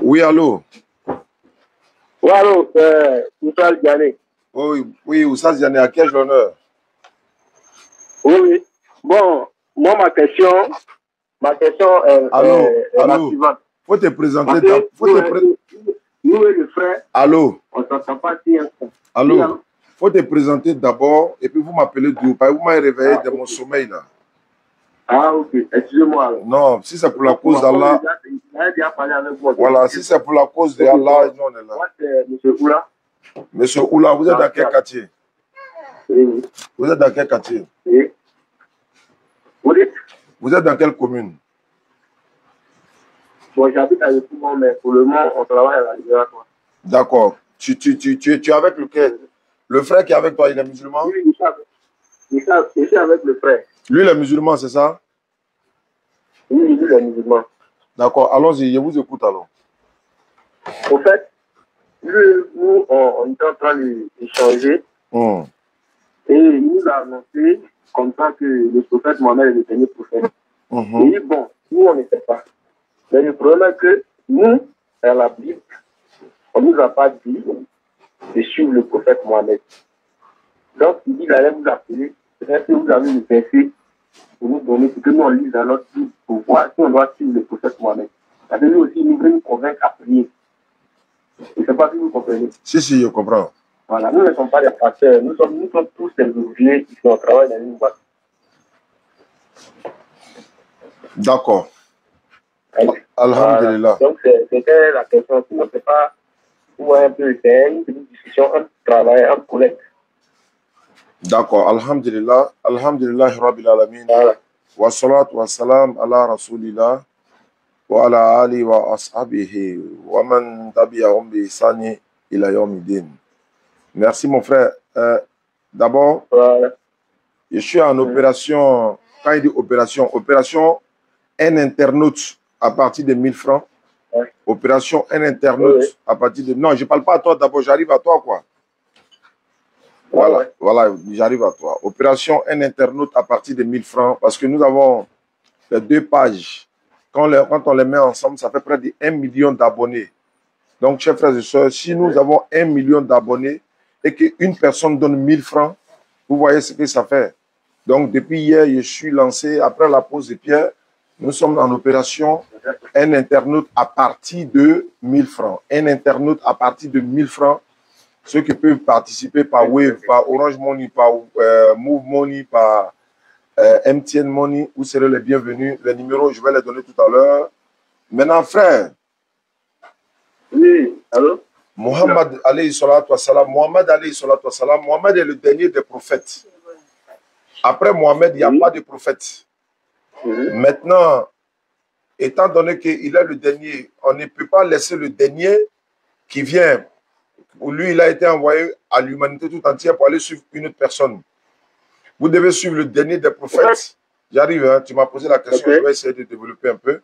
Oui, allô? Oui, allô, Oussas Diané. Oui, oui, Oussas Diané, à qui ai-je l'honneur? Oui, oui. Bon, moi, ma question Allô, est la allô? suivante. Faut te présenter Parce ta... que nous et le frère, Allô? on ne s'entend pas si instant. Oui, Allô? allô? Faut te présenter d'abord et puis vous m'appelez d'où? Parce que vous m'avez réveillé de Ok. mon sommeil là. Ah, ok. Excusez-moi. Alors. Non, si c'est pour la cause Comme d'Allah, j'ai déjà parlé avec vous. voilà, si c'est pour la cause de Ok, Allah, bon. nous on est là. Moi, c'est M. Oula. Monsieur Oula, vous êtes dans quel quartier? Oui. Vous êtes dans quel quartier? Oui. Vous dites? Vous êtes dans quelle commune? Bon, j'habite à Yopougon, mais pour le moment, on travaille à la libération. D'accord. Tu es avec lequel? Le frère qui est avec toi, il est musulman? Oui, je suis avec le frère. Lui, il est musulman, c'est ça? Oui, il est musulman. D'accord, allons-y, je vous écoute alors. Au fait, nous, on est en train d'échanger et il nous a annoncé comme ça que le prophète Mohamed est le dernier prophète. Et bon, nous, on ne sait pas. Mais le problème est que nous, dans la Bible, on ne nous a pas dit de suivre le prophète Mohamed. Donc, il dit qu'il allait vous appeler. Peut-être que vous avez le verset pour nous donner, pour que nous, on lise dans notre Bible pour voir si on doit suivre le prophète Mohamed. Parce que lui aussi, il veut nous convaincre à prier. Je ne sais pas si vous comprenez. Si, je comprends. Voilà, nous ne sommes pas des pasteurs, nous sommes tous des ouvriers qui sont travaillent dans une boîte. D'accord. Alhamdulillah. Voilà. Donc, c'était la question. Si on ne sait pas où un peu c'est une petite discussion entre travail, entre collègues. D'accord. Alhamdulillah. Alhamdulillah, Rabbil Alamin. Voilà. Wa salatu wa salam ala Rasulillah. Wa ala ali wa ashabihi. Wa man tabi'ahum bi ihsani ila yawmiddin. Merci, mon frère. D'abord, Voilà. je suis en opération. Quand il dit opération, un internaute à partir de 1000 francs. Ouais. Opération un internaute à partir de... Non, je ne parle pas à toi d'abord, j'arrive à toi, quoi. Voilà, voilà, j'arrive à toi. Opération un internaute à partir de 1000 francs parce que nous avons les 2 pages. Quand on les met ensemble, ça fait près de 1 million d'abonnés. Donc, chers frères et sœurs, si nous avons 1 million d'abonnés et qu'une personne donne 1000 francs, vous voyez ce que ça fait. Donc, depuis hier, je suis lancé, après la pause de Pierre, nous sommes en opération un internaute à partir de 1000 francs. Un internaute à partir de 1000 francs. Ceux qui peuvent participer par Wave, par Orange Money, par Move Money, par MTN Money, vous serez les bienvenus. Les numéros, je vais les donner tout à l'heure. Maintenant, frère. Oui, allô? Mohamed alayhi salatu wa salam. Mohamed alayhi salatu wa salam. Mohamed est le dernier des prophètes. Après Mohamed, il n'y a pas de prophète. Maintenant, étant donné qu'il est le dernier, on ne peut pas laisser le dernier qui vient. Lui, il a été envoyé à l'humanité tout entière pour aller suivre une autre personne. Vous devez suivre le dernier des prophètes. J'arrive, hein, tu m'as posé la question, je vais essayer de développer un peu.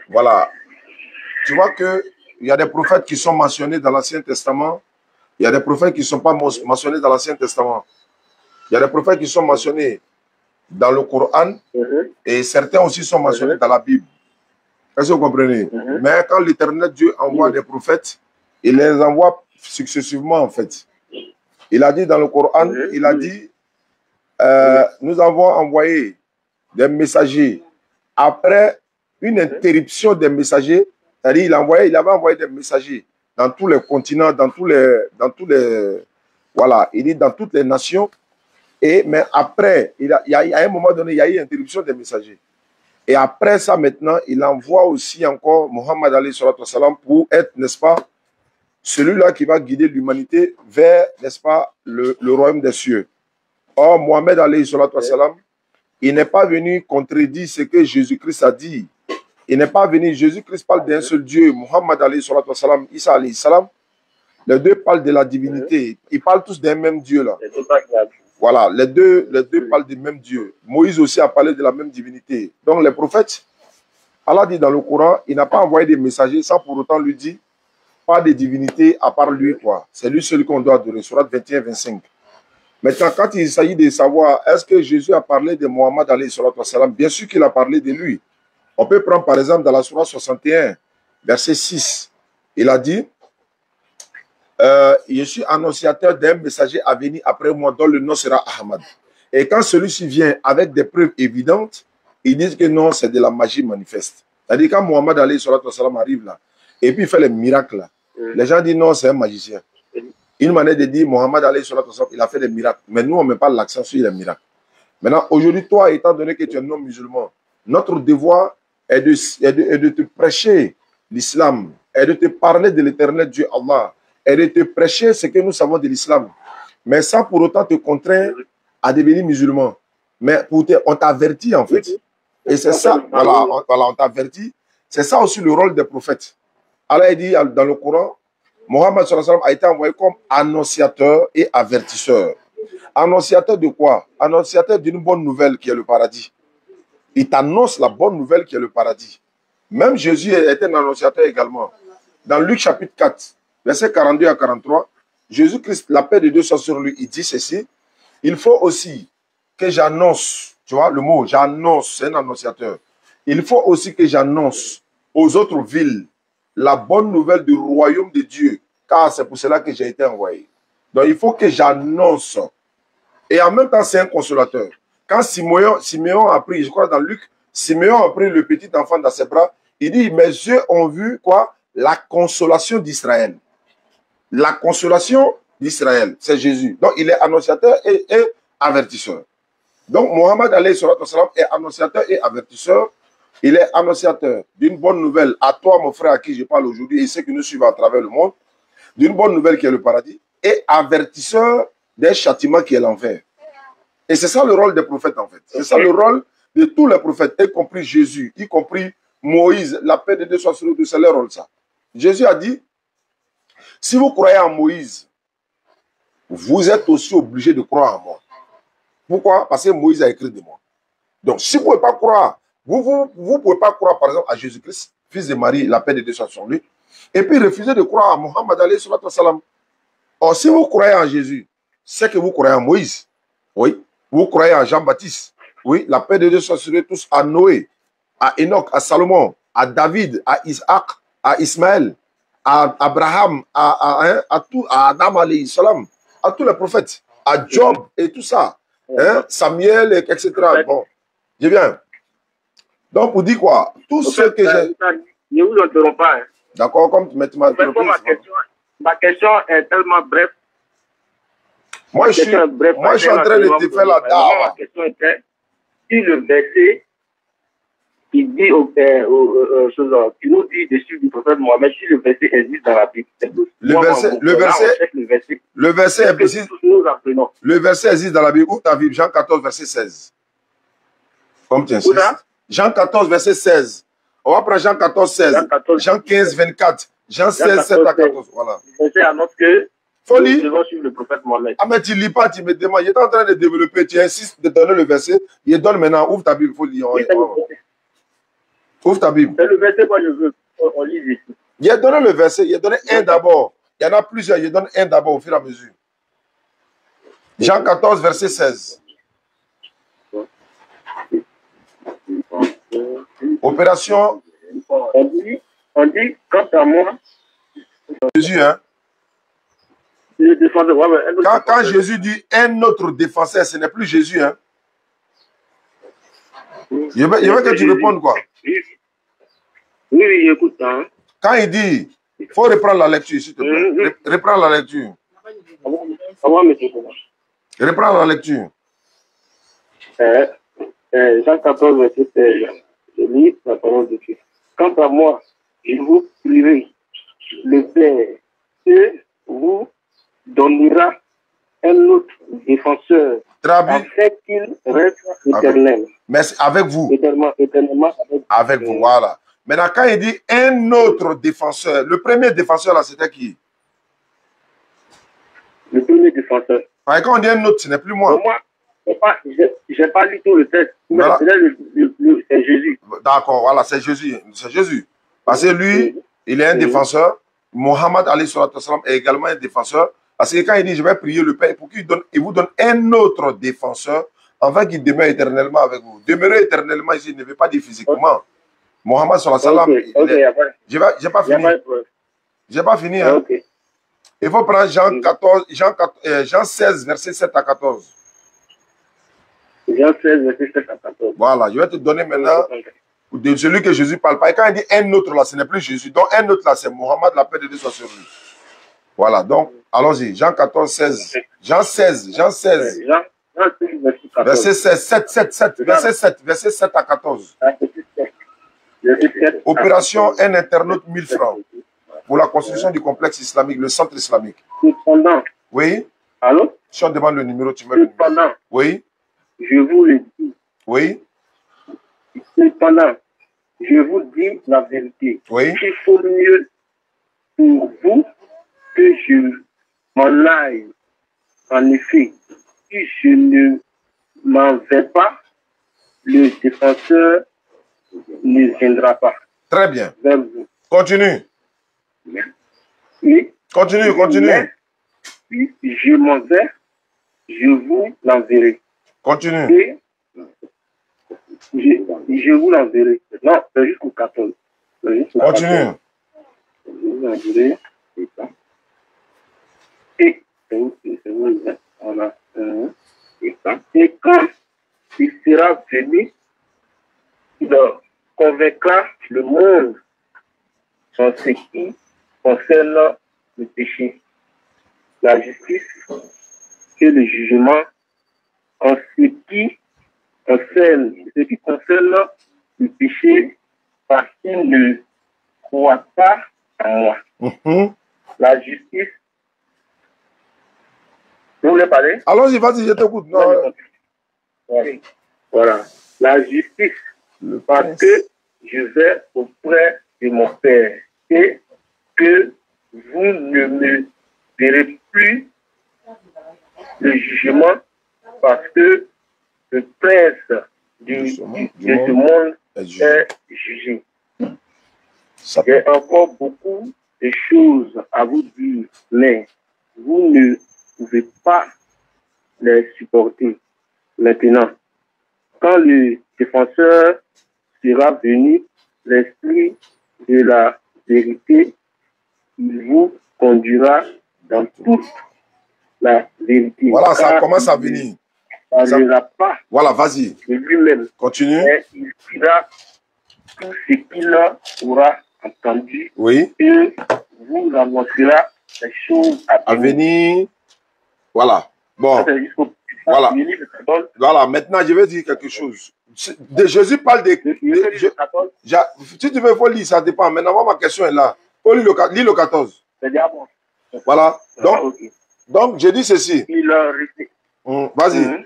Voilà. Tu vois qu'il y a des prophètes qui sont mentionnés dans l'Ancien Testament. Il y a des prophètes qui ne sont pas mentionnés dans l'Ancien Testament. Il y a des prophètes qui sont mentionnés dans le Coran et certains aussi sont mentionnés dans la Bible. Est-ce que vous comprenez? Mais quand l'Éternel Dieu envoie des prophètes, il les envoie successivement en fait. Il a dit dans le Coran, il a dit, nous avons envoyé des messagers. Après une interruption des messagers, c'est-à-dire il avait envoyé des messagers dans tous les continents, dans tous les voilà, il dit dans toutes les nations. Mais après, il y a un moment donné, il y a eu interruption des messagers. Et après ça, maintenant, il envoie aussi encore Mohammed alayhi salatu wa salam pour être, n'est-ce pas, celui-là qui va guider l'humanité vers, n'est-ce pas, le royaume des cieux. Or, Mohammed alayhi salatu wa salam, il n'est pas venu contredire ce que Jésus-Christ a dit. Il n'est pas venu, Jésus-Christ parle d'un seul Dieu, Mohammed alayhi salatu wa salam, Isa alayhi salam. Les deux parlent de la divinité. Ils parlent tous d'un même Dieu là. Voilà, les deux parlent du même Dieu. Moïse aussi a parlé de la même divinité. Donc les prophètes, Allah dit dans le Coran, il n'a pas envoyé des messagers sans pour autant lui dire pas de divinité à part lui, quoi. C'est lui celui qu'on doit adorer. Surat 21-25. Maintenant, quand il s'agit de savoir est-ce que Jésus a parlé de Mohammed alayhi salatu wa salam, bien sûr qu'il a parlé de lui. On peut prendre par exemple dans la Surat 61, verset 6. Il a dit, je suis annonciateur d'un messager à venir après moi dont le nom sera Ahmad. Et quand celui-ci vient avec des preuves évidentes, ils disent que non, c'est de la magie manifeste. C'est-à-dire quand Mohammed alayhi salatu wassalam arrive là, et puis il fait les miracles là, les gens disent non, c'est un magicien. Une manière de dire Mohammed alayhi salatu wassalam, il a fait des miracles. Mais nous, on ne met pas l'accent sur les miracles. Maintenant, aujourd'hui, toi, étant donné que tu es non musulman, notre devoir est de te prêcher l'islam, est de te parler de l'éternel Dieu Allah, est de te prêcher ce que nous savons de l'islam, mais sans pour autant te contraindre à devenir musulman. Mais on t'avertit en fait. Et c'est ça, voilà, on t'avertit. C'est ça aussi le rôle des prophètes. Allah dit dans le Coran, Mohammed sallallahu alayhi wa sallam a été envoyé comme annonciateur et avertisseur. Annonciateur de quoi? Annonciateur d'une bonne nouvelle qui est le paradis. Il t'annonce la bonne nouvelle qui est le paradis. Même Jésus était un annonciateur également. Dans Luc chapitre 4, versets 42 à 43, Jésus-Christ, la paix de Dieu soit sur lui, il dit ceci. Il faut aussi que j'annonce, tu vois le mot, j'annonce, c'est un annonciateur. Il faut aussi que j'annonce aux autres villes la bonne nouvelle du royaume de Dieu, car c'est pour cela que j'ai été envoyé. Donc il faut que j'annonce. Et en même temps, c'est un consolateur. Quand Siméon a pris, je crois dans Luc, Siméon a pris le petit enfant dans ses bras, il dit, mes yeux ont vu quoi? La consolation d'Israël. La consolation d'Israël, c'est Jésus. Donc, il est annonciateur et avertisseur. Donc, Mohammed alayhi salatu wassalam est annonciateur et avertisseur. Il est annonciateur d'une bonne nouvelle à toi, mon frère, à qui je parle aujourd'hui, et ceux qui nous suivent à travers le monde, d'une bonne nouvelle qui est le paradis, et avertisseur d'un châtiment qui est l'enfer. Et c'est ça le rôle des prophètes, en fait. C'est ça le rôle de tous les prophètes, y compris Jésus, y compris Moïse. La paix de Dieu soit sur nous, c'est leur rôle, ça. Jésus a dit, si vous croyez en Moïse, vous êtes aussi obligé de croire en moi. Pourquoi? Parce que Moïse a écrit de moi. Donc, si vous ne pouvez pas croire, vous ne pouvez pas croire, par exemple, à Jésus-Christ, fils de Marie, la paix de Dieu soit sur lui, et puis refuser de croire à Mohammed alayhi salatu wassalam. Or, si vous croyez en Jésus, c'est que vous croyez en Moïse. Oui. Vous croyez en Jean-Baptiste. Oui. La paix de Dieu soit sur eux tous, à Noé, à Enoch, à Salomon, à David, à Isaac, à Ismaël, à Abraham, à Adam alayhi salam, à tous les prophètes, à Job et tout ça. Hein, Samuel, etc. Bon, je viens. Donc, pour dire quoi? Tout ce que j'ai... Ne vous interromps pas. Hein. D'accord, comme tu m'as dit. Ma question est tellement brève. Moi, je suis en train de te faire la dawa. Ma question était, si le verset, il dit tu nous dis dessus du prophète Mohammed, si le verset existe dans la Bible. Le verset existe dans la Bible. Où ta Bible? Jean 14, verset 16. Comme tu insistes. Jean 14, verset 16. On va prendre Jean 14, 16. Jean 15, 24. Jean 16, 7 à 14. Voilà. Le verset annonce que folie. Nous devons suivre le prophète Mohammed. Ah, mais tu ne lis pas, tu me demandes. Il est en train de développer. Tu insistes de donner le verset. Il donne maintenant. Ouvre ta Bible. Il faut lire. Oui, ouvre ta Bible. C'est le verset que je veux. On lit ici. Il a donné le verset. Il a donné un d'abord. Il y en a plusieurs. Il donne un d'abord au fur et à mesure. Jean 14, verset 16. Opération. On dit, quant à moi. Jésus, hein. Quand Jésus dit un autre défenseur, ce n'est plus Jésus, hein. Il veut que tu répondes quoi? Oui, écoute. Hein. Quand il dit, il faut reprendre la lecture, s'il te plaît. Reprends la lecture. Reprends la lecture. Jean 14, verset 16. Je lis la parole de Dieu. Quant à moi, je vous prierai le Père et vous donnera un autre défenseur afin qu'il reste éternel. Mais avec vous. Éternellement avec vous, voilà. Maintenant, quand il dit un autre défenseur, le premier défenseur là, c'était qui? Le premier défenseur. Quand on dit un autre, ce n'est plus moi. Moi, je n'ai pas lu tout le texte. Voilà. C'est Jésus. D'accord, voilà, c'est Jésus. C'est Jésus. Parce que lui, il est un défenseur. Mohammed alayhi salatu wassalam est également un défenseur. Parce que quand il dit, je vais prier le Père pour qu'il vous donne un autre défenseur, afin qu'il demeure éternellement avec vous. Demeurer éternellement ici ne veut pas dire physiquement. Mohammed sallallahu alayhi wa sallam. J'ai pas fini. J'ai pas fini. Hein. Il faut prendre Jean 16, verset 7 à 14. Jean 16, verset 7 à 14. Voilà, je vais te donner maintenant de celui que Jésus parle pas. Et quand il dit un autre là, ce n'est plus Jésus. Donc un autre là, c'est Mohammed, la paix de Dieu soit sur lui. Voilà, donc allons-y. Jean 14, 16. Jean 16. Verset 7 à 14. Opération un internaute 1000 francs pour la construction du complexe islamique, le centre islamique. Cependant. Oui. Allô? Si on demande le numéro, tu mets le numéro. Oui. Je vous le dis. Oui. Cependant, je vous dis la vérité. Oui. Il faut mieux pour vous que je m'en aille. En effet, si je ne m'en vais pas, le défenseur ne viendra pas. Très bien. Vers vous. Continue. Oui. Continue. Mais, si je m'en vais, je vous l'enverrai. Continue. Et je vous l'enverrai. Non, c'est jusqu'au 14. Continue. Je vous l'enverrai. Et quand il sera venu, il convaincra le monde en ce qui concerne le péché, la justice et le jugement, en ce qui concerne le péché, parce qu'il ne croit pas en moi. La justice. Vous voulez parler? Allons-y, vas-y, je t'écoute. Voilà. La justice, parce que je vais auprès de mon Père et que vous ne me verrez plus le jugement, parce que le prince de ce monde est jugé. J'ai encore beaucoup de choses à vous dire, mais vous ne pouvez pas les supporter. Maintenant, quand le défenseur sera venu, l'esprit de la vérité, il vous conduira dans toute la vérité. Voilà, ça commence à venir. Ça ne pas. Voilà, vas-y. De lui-même. Continue. Mais il dira tout ce qu'il aura entendu. Oui. Et vous annoncera les choses à venir. Voilà. Bon. Voilà. Voilà. Maintenant, je vais dire quelque chose. Jésus parle de. Si tu veux, il faut lire, ça dépend. Maintenant, moi, ma question est là. Il faut lire le 14. Voilà. Donc, je dis ceci. Vas-y.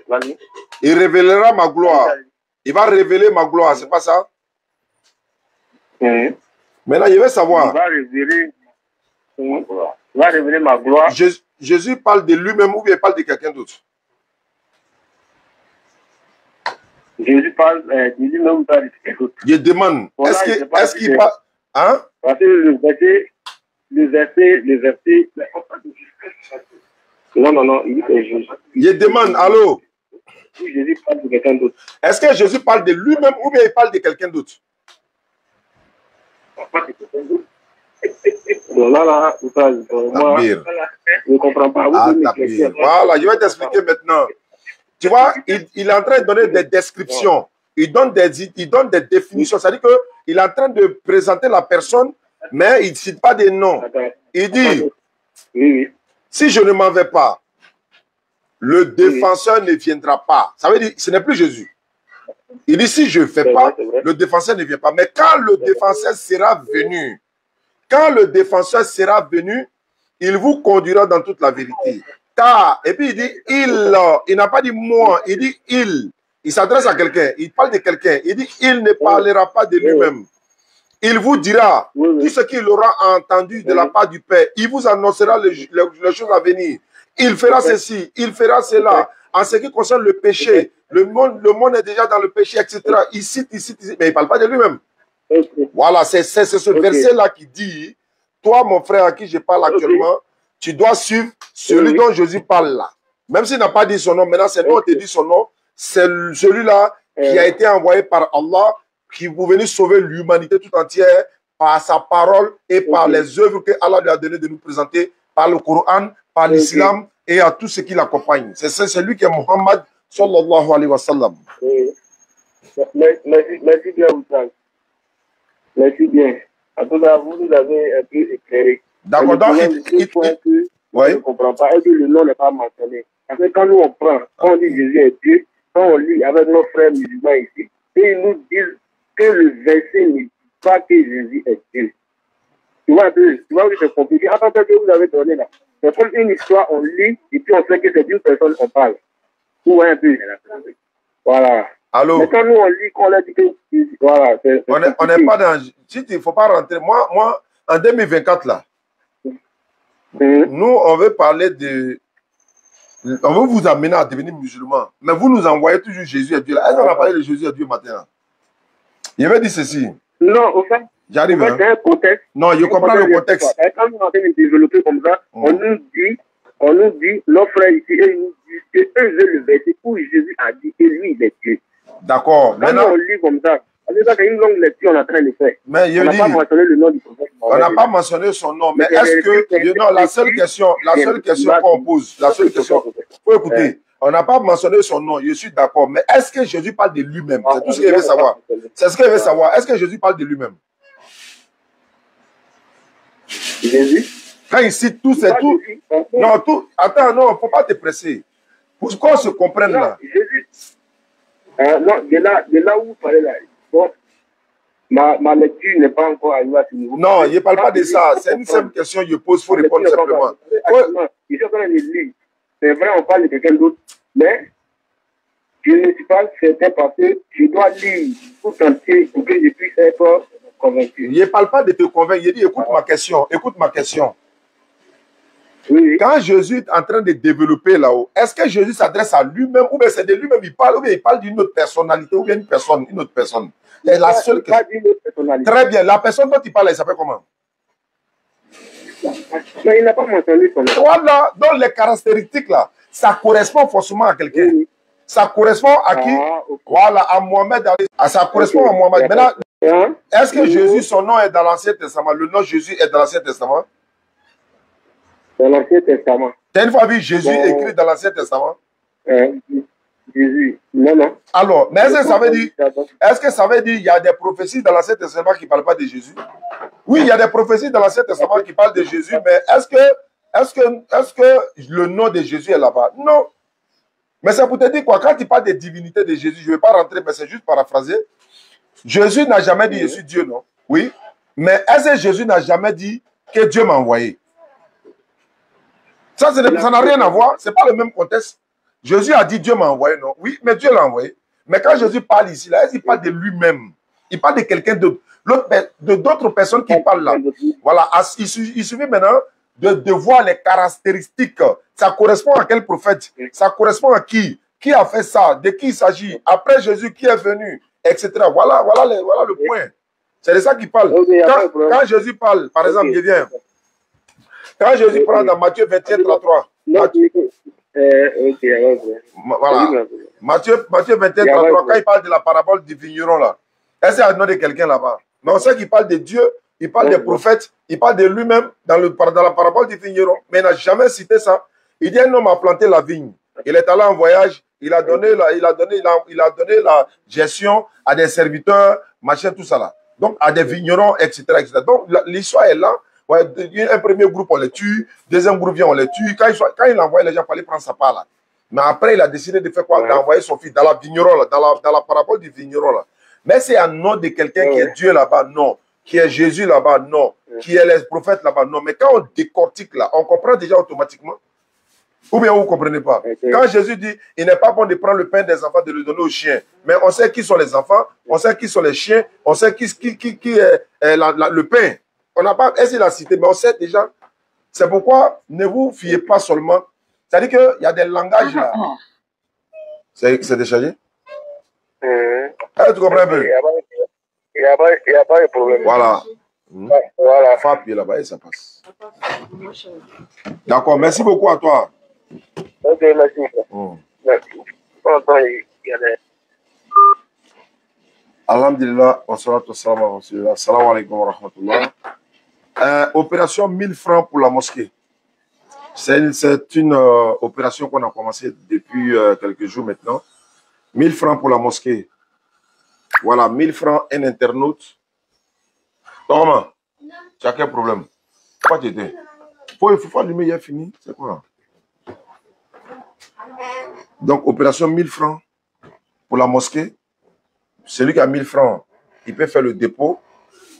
Il révélera ma gloire. Il va révéler ma gloire, c'est pas ça? Maintenant, je vais savoir. Il va révéler ma gloire. Jésus parle de lui-même ou bien il parle de quelqu'un d'autre? Jésus parle de lui-même ou parle de quelqu'un d'autre? Je demande, est-ce qu'il parle... Hein? Parce que le verset... Non, il dit que Jésus. Je demande, allô? Jésus parle de quelqu'un d'autre. Est-ce que Jésus parle de lui-même ou bien il parle de quelqu'un d'autre? Là, moi, je ne comprends pas. Voilà, je vais t'expliquer maintenant. Tu vois, il est en train de donner des descriptions. Il donne des définitions. C'est-à-dire qu'il est en train de présenter la personne, mais il ne cite pas des noms. Il dit, si je ne m'en vais pas, le défenseur ne viendra pas. Ça veut dire, ce n'est plus Jésus. Il dit, si je ne fais pas, le défenseur ne vient pas. Mais quand le défenseur sera venu, il vous conduira dans toute la vérité. Car, et puis il dit, il n'a pas dit moi, il dit il. Il s'adresse à quelqu'un, il parle de quelqu'un. Il dit, il ne parlera pas de lui-même. Il vous dira tout ce qu'il aura entendu de la part du Père. Il vous annoncera les choses à venir. Il fera ceci, il fera cela. En ce qui concerne le péché, le monde est déjà dans le péché, etc. Il cite, mais il ne parle pas de lui-même. Voilà, c'est ce verset-là qui dit, toi, mon frère à qui je parle actuellement, tu dois suivre celui dont Jésus parle là. Même s'il n'a pas dit son nom, maintenant c'est nous on te dit son nom, c'est celui-là qui a été envoyé par Allah qui est venu sauver l'humanité tout entière par sa parole et par les œuvres que Allah lui a donné de nous présenter, par le Coran, par l'islam et à tout ce qui l'accompagne. C'est lui qui est Muhammad sallallahu alayhi wa sallam. Merci bien, Oussam. Merci bien. En tout cas, vous nous avez un peu éclairé. D'accord, donc je ne comprends pas, est-ce que le nom n'est pas mentionné? Parce que quand nous on prend, quand on dit Jésus est Dieu, quand on lit avec nos frères musulmans ici, et ils nous disent que le verset ne dit pas que Jésus est Dieu. Tu vois que c'est compliqué. Attends, ce que vous avez donné là, c'est comme une histoire, on lit, et puis on sait que c'est d'une personne qu'on parle. Vous voyez un peu. Voilà. Allô? Mais quand nous on lit, qu'on a dit que voilà, on n'est pas dans. Il ne faut pas rentrer. Moi, en 2024, là, nous, on veut parler de. On veut vous amener à devenir musulman. Mais vous nous envoyez toujours Jésus et Dieu. Est-ce qu'on a parlé de Jésus et Dieu maintenant? Je vais dire ceci. Non, au fait. J'arrive. C'est un contexte. Non, je comprends le contexte. Quand nous sommes en train de développer comme ça, on nous dit, nos frères ici, ils nous disent que eux veulent le verset où Jésus a dit que lui, il est Dieu. D'accord. Maintenant, on lit comme ça. C'est une longue lecture, on est en train de faire. Mais on n'a pas mentionné le nom du prophète. On n'a pas mentionné son nom, mais est-ce que, non, la seule question qu'on pose, faut écouter, on n'a pas mentionné son nom, je suis d'accord, mais est-ce que Jésus parle de lui-même? C'est tout ce qu'il veut savoir. C'est ce qu'il veut savoir. Est-ce que Jésus parle de lui-même? Jésus? Quand il cite tout, c'est tout. Non, tout. Attends, non, il ne faut pas te presser. Pour qu'on se comprenne là. Jésus. Non, de là où vous parlez là. Bon, ma lecture n'est pas encore arrivée à ce niveau. Non, je ne parle pas de ça. C'est une simple question, je pose, il faut répondre simplement. Je suis en train de lire. C'est vrai, on parle de quelqu'un d'autre, mais je ne suis pas certain parce que je dois lire tout entier pour que je puisse être convaincu. Je ne parle pas de te convaincre, je dis écoute ma question, écoute ma question. Oui. Quand Jésus est en train de développer là-haut, est-ce que Jésus s'adresse à lui-même ou bien c'est de lui-même il parle, ou bien il parle d'une autre personnalité ou bien une autre personne? C'est la seule question. Très bien. La personne dont il parle, il s'appelle comment? Mais il n'a pas mentionné son nom. Voilà, dans les caractéristiques là, ça correspond forcément à quelqu'un. Oui. Ça correspond à qui? Okay. Voilà, à Mohamed. Ça correspond à Mohamed. Maintenant, est-ce que Jésus, son nom est dans l'Ancien Testament? Le nom Jésus est dans l'Ancien Testament? Dans l'Ancien Testament. Tu as une fois vu Jésus écrit dans l'Ancien Testament? Jésus. Non. Alors, mais est-ce que ça veut dire qu'il y a des prophéties dans l'Ancien Testament qui ne parlent pas de Jésus? Oui, il y a des prophéties dans l'Ancien Testament qui parlent de Jésus, mais est-ce que le nom de Jésus est là-bas? Non. Mais c'est pour te dire quoi? Quand il parle des divinités de Jésus, je ne vais pas rentrer, mais c'est juste paraphraser. Jésus n'a jamais dit je suis Dieu, non? Oui. Mais est-ce que Jésus n'a jamais dit que Dieu m'a envoyé? Ça n'a rien à voir. Ce n'est pas le même contexte. Jésus a dit Dieu m'a envoyé, non? Oui, mais Dieu l'a envoyé. Mais quand Jésus parle ici, là, il parle de lui-même. Il parle de quelqu'un d'autre. D'autres personnes qui parlent là. Voilà. Il suffit maintenant de voir les caractéristiques. Ça correspond à quel prophète? Ça correspond à qui? Qui a fait ça? De qui il s'agit? Après Jésus, qui est venu? Etc. Voilà le point. C'est de ça qu'il parle. Quand Jésus parle, par exemple, je viens. Quand Jésus parle dans Matthieu 21, 33. Voilà. Matthieu 21, 33, quand il parle de la parabole du vigneron là, est-ce qu'il y a le nom de quelqu'un là-bas? Mais on sait qu'il parle de Dieu, il parle des prophètes, il parle de lui-même dans la parabole du vigneron, mais il n'a jamais cité ça. Il dit un homme a planté la vigne, il est allé en voyage, il a donné la gestion à des serviteurs, machin, tout ça là. Donc à des vignerons, etc. Donc l'histoire est là. Ouais, un premier groupe, on les tue. Deuxième groupe vient, on les tue. Quand il envoie les gens pour aller prendre sa part là. Mais après, il a décidé de faire quoi? D'envoyer son fils dans la vigneron, là, dans la parabole du vigneron. Là. Mais c'est un nom de quelqu'un qui est Dieu là-bas, non. Qui est Jésus là-bas, non. Qui est les prophètes là-bas, non. Mais quand on décortique là, on comprend déjà automatiquement. Ou bien vous ne comprenez pas. Quand Jésus dit, il n'est pas bon de prendre le pain des enfants, de le donner aux chiens. Mais on sait qui sont les enfants, on sait qui sont les chiens, on sait qui est le pain. On n'a pas, est-ce qu'il a cité, mais on sait déjà. C'est pourquoi ne vous fiez pas seulement. C'est-à-dire qu'il y a des langages là. C'est déchargé? Tu comprends un peu? Il n'y a pas de problème. Voilà. Voilà. Faut appuyer là-bas et ça passe. D'accord, merci beaucoup à toi. Ok, merci. Merci. Alhamdulillah, wa salatu wa salam ala rasulillah. Salam alaikum wa rahmatullah. Opération 1000 francs pour la mosquée. C'est une opération qu'on a commencé depuis quelques jours maintenant. 1000 francs pour la mosquée. Voilà, 1000 francs, un internaute. Thomas, tu as quel problème? Pourquoi tu étais? Il faut allumer, il a fini. C'est quoi? Donc, opération 1000 francs pour la mosquée. Celui qui a 1000 francs, il peut faire le dépôt.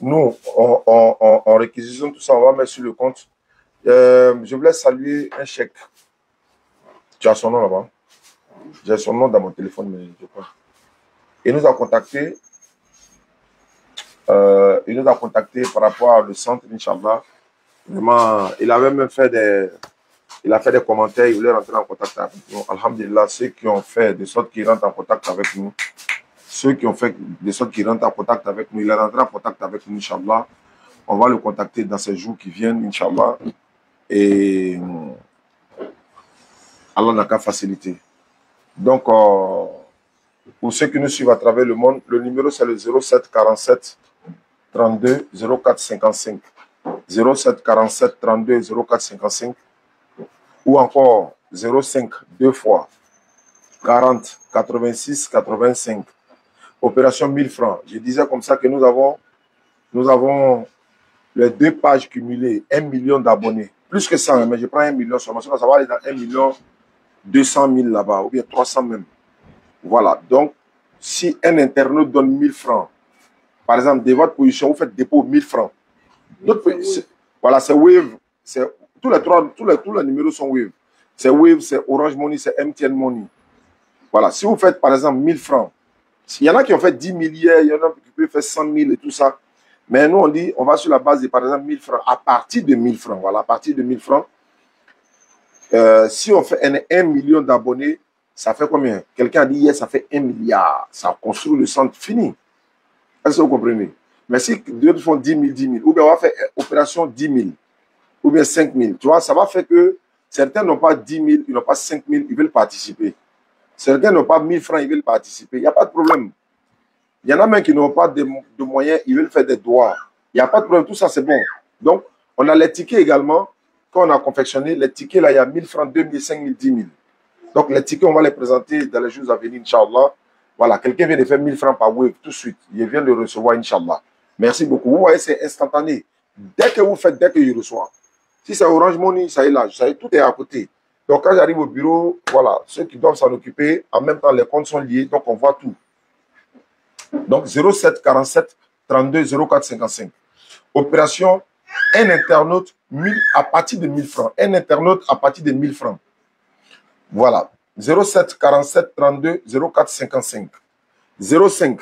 Nous, on réquisitionne tout ça, on va mettre sur le compte. Je voulais saluer un chèque. Tu as son nom là-bas? J'ai son nom dans mon téléphone, mais je crois. Il nous a contacté. Par rapport au centre, Inch'Allah. Vraiment, il avait même fait des commentaires, il voulait rentrer en contact avec nous. Alhamdulillah, ceux qui ont fait de sorte qu'ils rentrent en contact avec nous, il est rentré en contact avec nous, Inch'Allah. On va le contacter dans ces jours qui viennent, Inch'Allah. Et Allah n'a qu'à faciliter. Donc, pour ceux qui nous suivent à travers le monde, le numéro c'est le 07 47 32 04 55. 07 47 32 04 55. Ou encore 05 2 fois 40 86 85. Opération 1000 francs. Je disais comme ça que nous avons les 2 pages cumulées, 1 million d'abonnés. Plus que ça, mais je prends 1 million seulement. Ça va aller dans 1 million 200 000 là-bas, ou bien 300 même. Voilà. Donc, si un internaute donne 1000 francs, par exemple, de votre position, vous faites dépôt 1000 francs. Voilà, c'est Wave. Tous les numéros sont Wave. C'est Wave, c'est Orange Money, c'est MTN Money. Voilà. Si vous faites, par exemple, 1000 francs, il y en a qui ont fait 10 milliards, il y en a qui peuvent faire 100 000 et tout ça. Mais nous, on dit, on va sur la base de, par exemple, 1000 francs. À partir de 1000 francs, voilà, à partir de 1000 francs, si on fait 1 million d'abonnés, ça fait combien? Quelqu'un a dit hier, ça fait 1 milliard. Ça construit le centre fini. Est-ce que vous comprenez? Mais si d'autres font 10 000, 10 000, ou bien on va faire opération 10 000, ou bien 5 000, tu vois, ça va faire que certains n'ont pas 10 000, ils n'ont pas 5 000, ils veulent participer. Certains n'ont pas 1000 francs, ils veulent participer. Il n'y a pas de problème. Il y en a même qui n'ont pas de moyens, ils veulent faire des droits. Il n'y a pas de problème, tout ça c'est bon. Donc, on a les tickets également. Quand on a confectionné, les tickets là, il y a 1000 francs, 2000, 5000, 10 000. Donc, les tickets, on va les présenter dans les jours à venir, Inch'Allah. Voilà, quelqu'un vient de faire 1000 francs par Wave tout de suite. Il vient de recevoir, Inch'Allah. Merci beaucoup. Vous voyez, c'est instantané. Dès que vous faites, dès qu'il reçoit. Si c'est Orange Money, ça est là. Ça y est, tout est à côté. Donc, quand j'arrive au bureau, voilà, ceux qui doivent s'en occuper, en même temps, les comptes sont liés, donc on voit tout. Donc, 07 47 32 04 55. Opération, un internaute à partir de 1000 francs. Un internaute à partir de 1000 francs. Voilà. 07 47 32 04 55. 05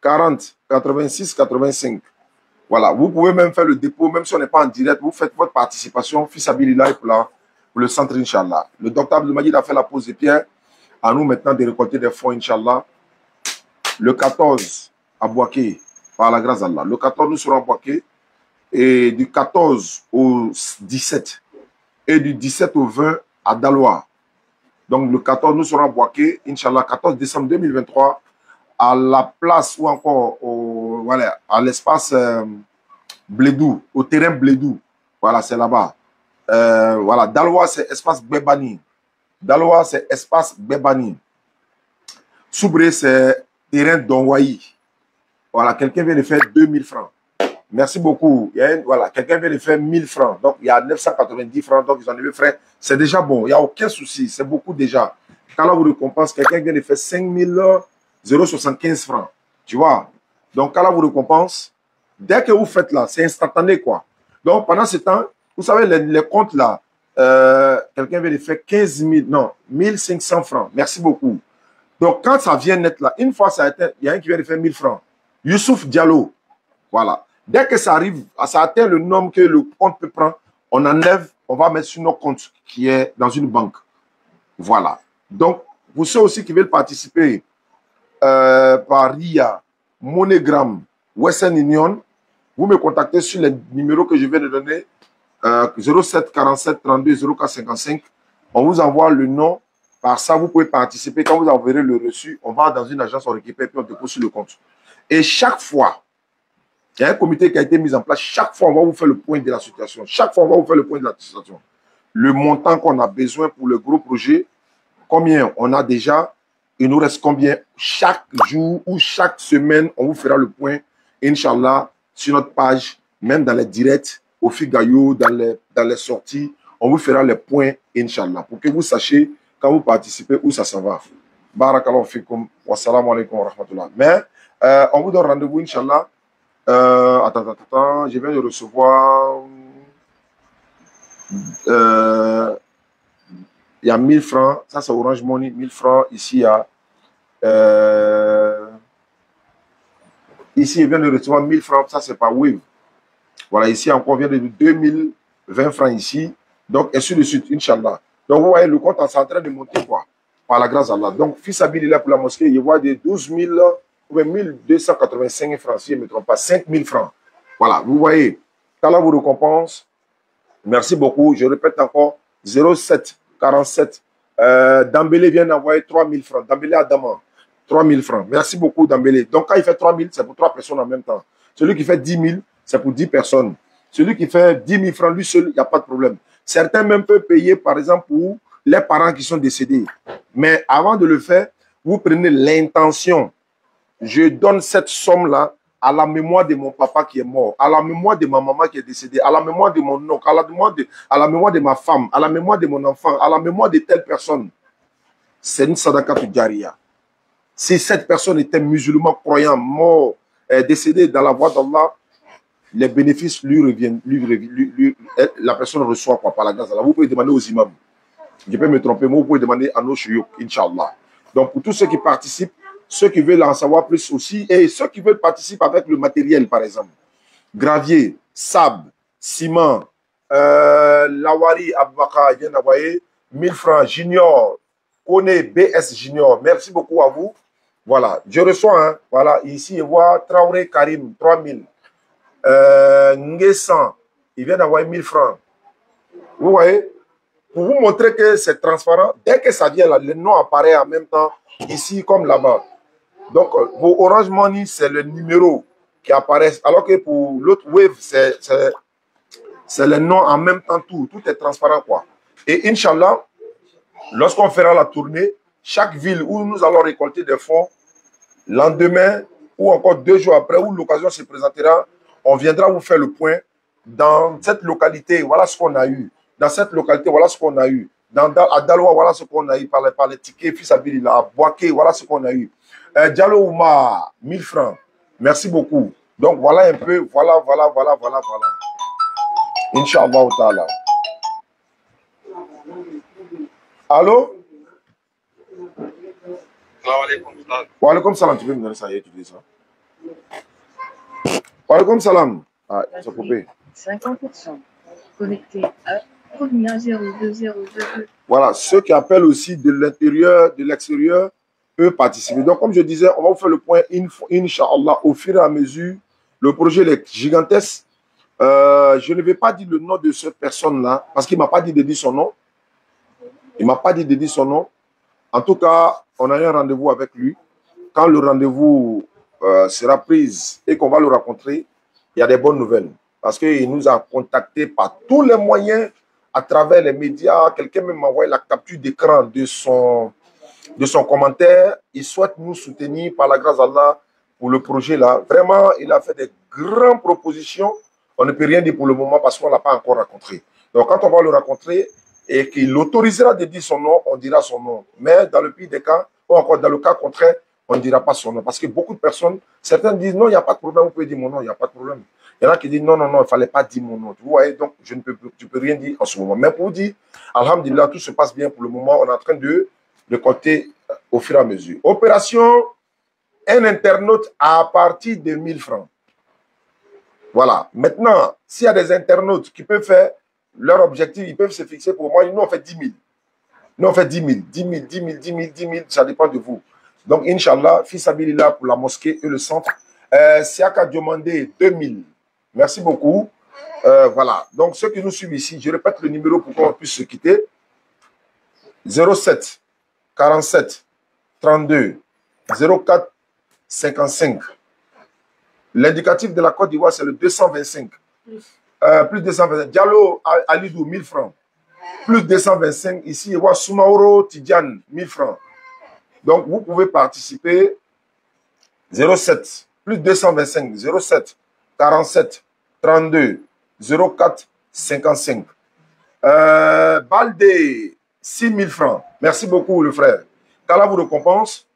40 86 85. Voilà. Vous pouvez même faire le dépôt, même si on n'est pas en direct, vous faites votre participation, fils Abilillah pour le centre, Inch'Allah. Le docteur Abdelmajid a fait la pose de pierre. À nous maintenant de récolter des fonds, Inch'Allah. Le 14 à Boaké, par la grâce d'Allah. Le 14, nous serons à Boaké. Et du 14 au 17. Et du 17 au 20 à Daloa. Donc le 14, nous serons à Boaké, Inch'Allah, 14 décembre 2023, à la place ou encore voilà, à l'espace Blédou, au terrain Blédou. Voilà, c'est là-bas. Voilà, Daloa, c'est espace Bébani. Daloa, c'est espace Bébani. Soubré, c'est terrain Donwaï. Voilà, quelqu'un vient de faire 2000 francs. Merci beaucoup. Voilà, quelqu'un vient de faire 1000 francs. Donc, il y a 990 francs. Donc, ils en avaient frais. C'est déjà bon. Il n'y a aucun souci. C'est beaucoup déjà. Quand là, vous récompense, quelqu'un vient de faire 5075 francs. Tu vois? Donc, quand là, vous récompense, dès que vous faites là, c'est instantané, quoi. Donc, pendant ce temps, vous savez, les comptes là, quelqu'un vient de faire 15 000, non, 1500 francs. Merci beaucoup. Donc, quand ça vient net là, une fois ça a été, il y a un qui vient de faire 1000 francs. Youssouf Diallo. Voilà. Dès que ça arrive, ça atteint le nombre que le compte peut prendre, on enlève, on va mettre sur notre compte qui est dans une banque. Voilà. Donc, pour ceux aussi qui veulent participer par RIA, MoneyGram, Western Union, vous me contactez sur les numéros que je viens de donner, 07 47 32 04 55. On vous envoie le nom Par ça, vous pouvez participer. Quand vous enverrez le reçu, on va dans une agence, on récupère, puis on dépose sur le compte. Et chaque fois, il y a un comité qui a été mis en place. Chaque fois, on va vous faire le point de la situation. Chaque fois, on va vous faire le point de la situation. Le montant qu'on a besoin pour le gros projet, combien on a déjà, il nous reste combien. Chaque jour ou chaque semaine, on vous fera le point, Inch'Allah, sur notre page, même dans les directs, au Figayo, dans les sorties, on vous fera les points, Inch'Allah, pour que vous sachiez, quand vous participez, où ça s'en va. Barakallahu fikum, wassalamu alaikum wa rahmatullah. Mais, on vous donne rendez-vous, Inch'Allah. Attends, je viens de recevoir... il y a 1000 francs, ça c'est Orange Money, 1000 francs. Ici, il y a... ici, il vient de recevoir 1000 francs, ça c'est pas Wave. Voilà, ici encore, vient de 2020 francs ici. Donc, et ainsi de suite, Inch'Allah. Donc, vous voyez, le compte est en train de monter, quoi, par la grâce d'Allah. Donc, fils Abilillah pour la mosquée, il voit des 12 000 ou 1285 francs, si je ne me trompe pas, 5 000 francs. Voilà, vous voyez, qu'Allah vous récompense. Merci beaucoup. Je répète encore, 07 47. Dambélé vient d'envoyer 3 000 francs. Dambélé Adama, 3 000 francs. Merci beaucoup, Dambélé. Donc, quand il fait 3 000, c'est pour 3 personnes en même temps. Celui qui fait 10 000, c'est pour 10 personnes. Celui qui fait 10 000 francs, lui seul, il n'y a pas de problème. Certains même peuvent payer, par exemple, pour les parents qui sont décédés. Mais avant de le faire, vous prenez l'intention. Je donne cette somme-là à la mémoire de mon papa qui est mort, à la mémoire de ma maman qui est décédée, à la mémoire de mon oncle, à la mémoire de ma femme, à la mémoire de mon enfant, à la mémoire de telle personne. C'est une sadaka jariya. Si cette personne était musulman, croyant, mort, décédé dans la voie d'Allah, les bénéfices lui reviennent, la personne reçoit quoi, par la grâce d'Allah. Vous pouvez demander aux imams. Je peux me tromper, mais vous pouvez demander à nos chouyouk, Inch'Allah. Donc, pour tous ceux qui participent, ceux qui veulent en savoir plus aussi, et ceux qui veulent participer avec le matériel, par exemple. Gravier, sable, ciment, Lawari Abubakar, il vient d'envoyer 1000 francs, Junior, Kone BS Junior, merci beaucoup à vous. Voilà, je reçois, hein, voilà, ici, je vois Traoré Karim, 3000. Nguessan, il vient d'envoyer 1000 francs. Vous voyez, pour vous montrer que c'est transparent, dès que ça vient là, le nom apparaît en même temps, ici comme là-bas. Donc, pour Orange Money, c'est le numéro qui apparaît, alors que pour l'autre Wave, c'est le nom en même temps, tout est transparent, quoi. Et Inch'Allah, lorsqu'on fera la tournée, chaque ville où nous allons récolter des fonds, lendemain ou encore 2 jours après, où l'occasion se présentera, on viendra vous faire le point. Dans cette localité, voilà ce qu'on a eu. Dans cette localité, voilà ce qu'on a eu. À Daloa, voilà ce qu'on a eu par les tickets. Fils Abilillah, à Boaké, voilà ce qu'on a eu. Diallo Ouma, 1000 francs. Merci beaucoup. Donc voilà un peu, voilà. Inch'Allah ta'ala. Allô? Wa alaykoum salam. Tu peux me donner ça, tu dis ça. Wa alaykoum salam. Ah, c'est coupé. 50%. Connecté à 10202. Voilà, ceux qui appellent aussi de l'intérieur, de l'extérieur, peuvent participer. Donc, comme je disais, on va vous faire le point, Inch'Allah, au fur et à mesure. Le projet est gigantesque. Je ne vais pas dire le nom de cette personne-là, parce qu'il ne m'a pas dit de dire son nom. Il ne m'a pas dit de dire son nom. En tout cas, on a eu un rendez-vous avec lui. Quand le rendez-vous sera pris et qu'on va le rencontrer, il y a des bonnes nouvelles. Parce qu'il nous a contactés par tous les moyens, à travers les médias. Quelqu'un m'a envoyé la capture d'écran de son commentaire. Il souhaite nous soutenir par la grâce d'Allah pour le projet là. Vraiment, il a fait des grandes propositions. On ne peut rien dire pour le moment parce qu'on ne l'a pas encore rencontré. Donc, quand on va le rencontrer et qu'il autorisera de dire son nom, on dira son nom. Mais dans le pire des cas, ou encore dans le cas contraire, on ne dira pas son nom. Parce que beaucoup de personnes, certains disent non, il n'y a pas de problème, vous pouvez dire mon nom, il n'y a pas de problème. Il y en a qui disent non, il ne fallait pas dire mon nom. Vous voyez, donc tu ne peux rien dire en ce moment. Mais pour vous dire, alhamdulillah, tout se passe bien pour le moment. On est en train de compter au fur et à mesure. Opération, un internaute à partir de 1000 francs. Voilà. Maintenant, s'il y a des internautes qui peuvent faire leur objectif, ils peuvent se fixer pour moi. Nous, on fait 10 000. Nous, on fait 10 000. 10 000, 10 000, 10 000, 10 000. Ça dépend de vous. Donc, Inch'Allah, fils Abilillah pour la mosquée et le centre. Siaka Diomandé, 2000. Merci beaucoup. Voilà. Donc, ceux qui nous suivent ici, je répète le numéro pour qu'on puisse se quitter. 07 47 32 04 55. L'indicatif de la Côte d'Ivoire, c'est le 225. Plus 225. Diallo Alidou, 1000 francs. Plus 225. Ici, il y a Soumaoro Tidjane, 1000 francs. Donc, vous pouvez participer. 07. Plus 225. 07 47 32 04 55. Baldé, 6000 francs. Merci beaucoup, le frère. Qu'Allah vous récompense.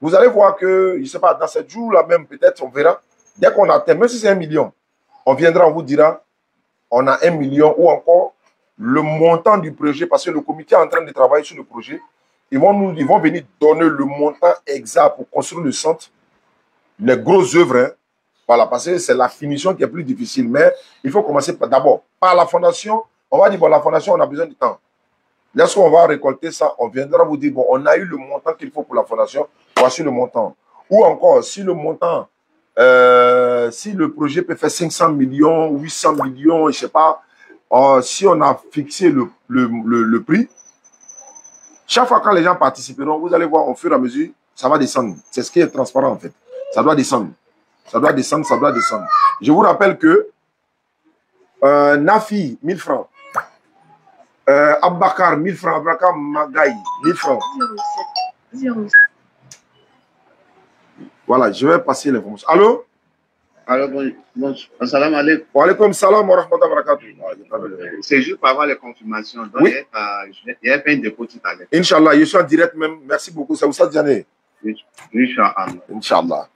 Vous allez voir que, je ne sais pas, dans 7 jours-là même, peut-être, on verra. Dès qu'on atteint, même si c'est 1 million, on viendra, on vous dira, on a 1 million ou encore le montant du projet, parce que le comité est en train de travailler sur le projet. Ils vont venir donner le montant exact pour construire le centre, les grosses œuvres. Hein. Voilà, parce que c'est la finition qui est plus difficile. Mais il faut commencer d'abord par la fondation. On va dire, bon, la fondation, on a besoin de temps. Lorsqu'on va récolter ça, on viendra vous dire, bon, on a eu le montant qu'il faut pour la fondation, voici le montant. Ou encore, si le montant, si le projet peut faire 500 millions, 800 millions, je ne sais pas, si on a fixé le prix, chaque fois quand les gens participeront, vous allez voir au fur et à mesure, ça va descendre. C'est ce qui est transparent en fait. Ça doit descendre. Ça doit descendre, ça doit descendre. Je vous rappelle que Nafi, 1000 francs. Abakar, 1000 francs. Abakar Magaï, 1000 francs. 07. Voilà, je vais passer l'information. Allô? Allô, bon, salam alaikum. Wa alaikum salam wa rahmatullahi wa barakatuh. C'est juste pour avoir les confirmations. Donc, oui. Il y a pas une dépôt tout à l'heure. Inch'Allah, je suis en direct même. Merci beaucoup. C'est Oussad Diané. Inch'Allah. Inch'Allah.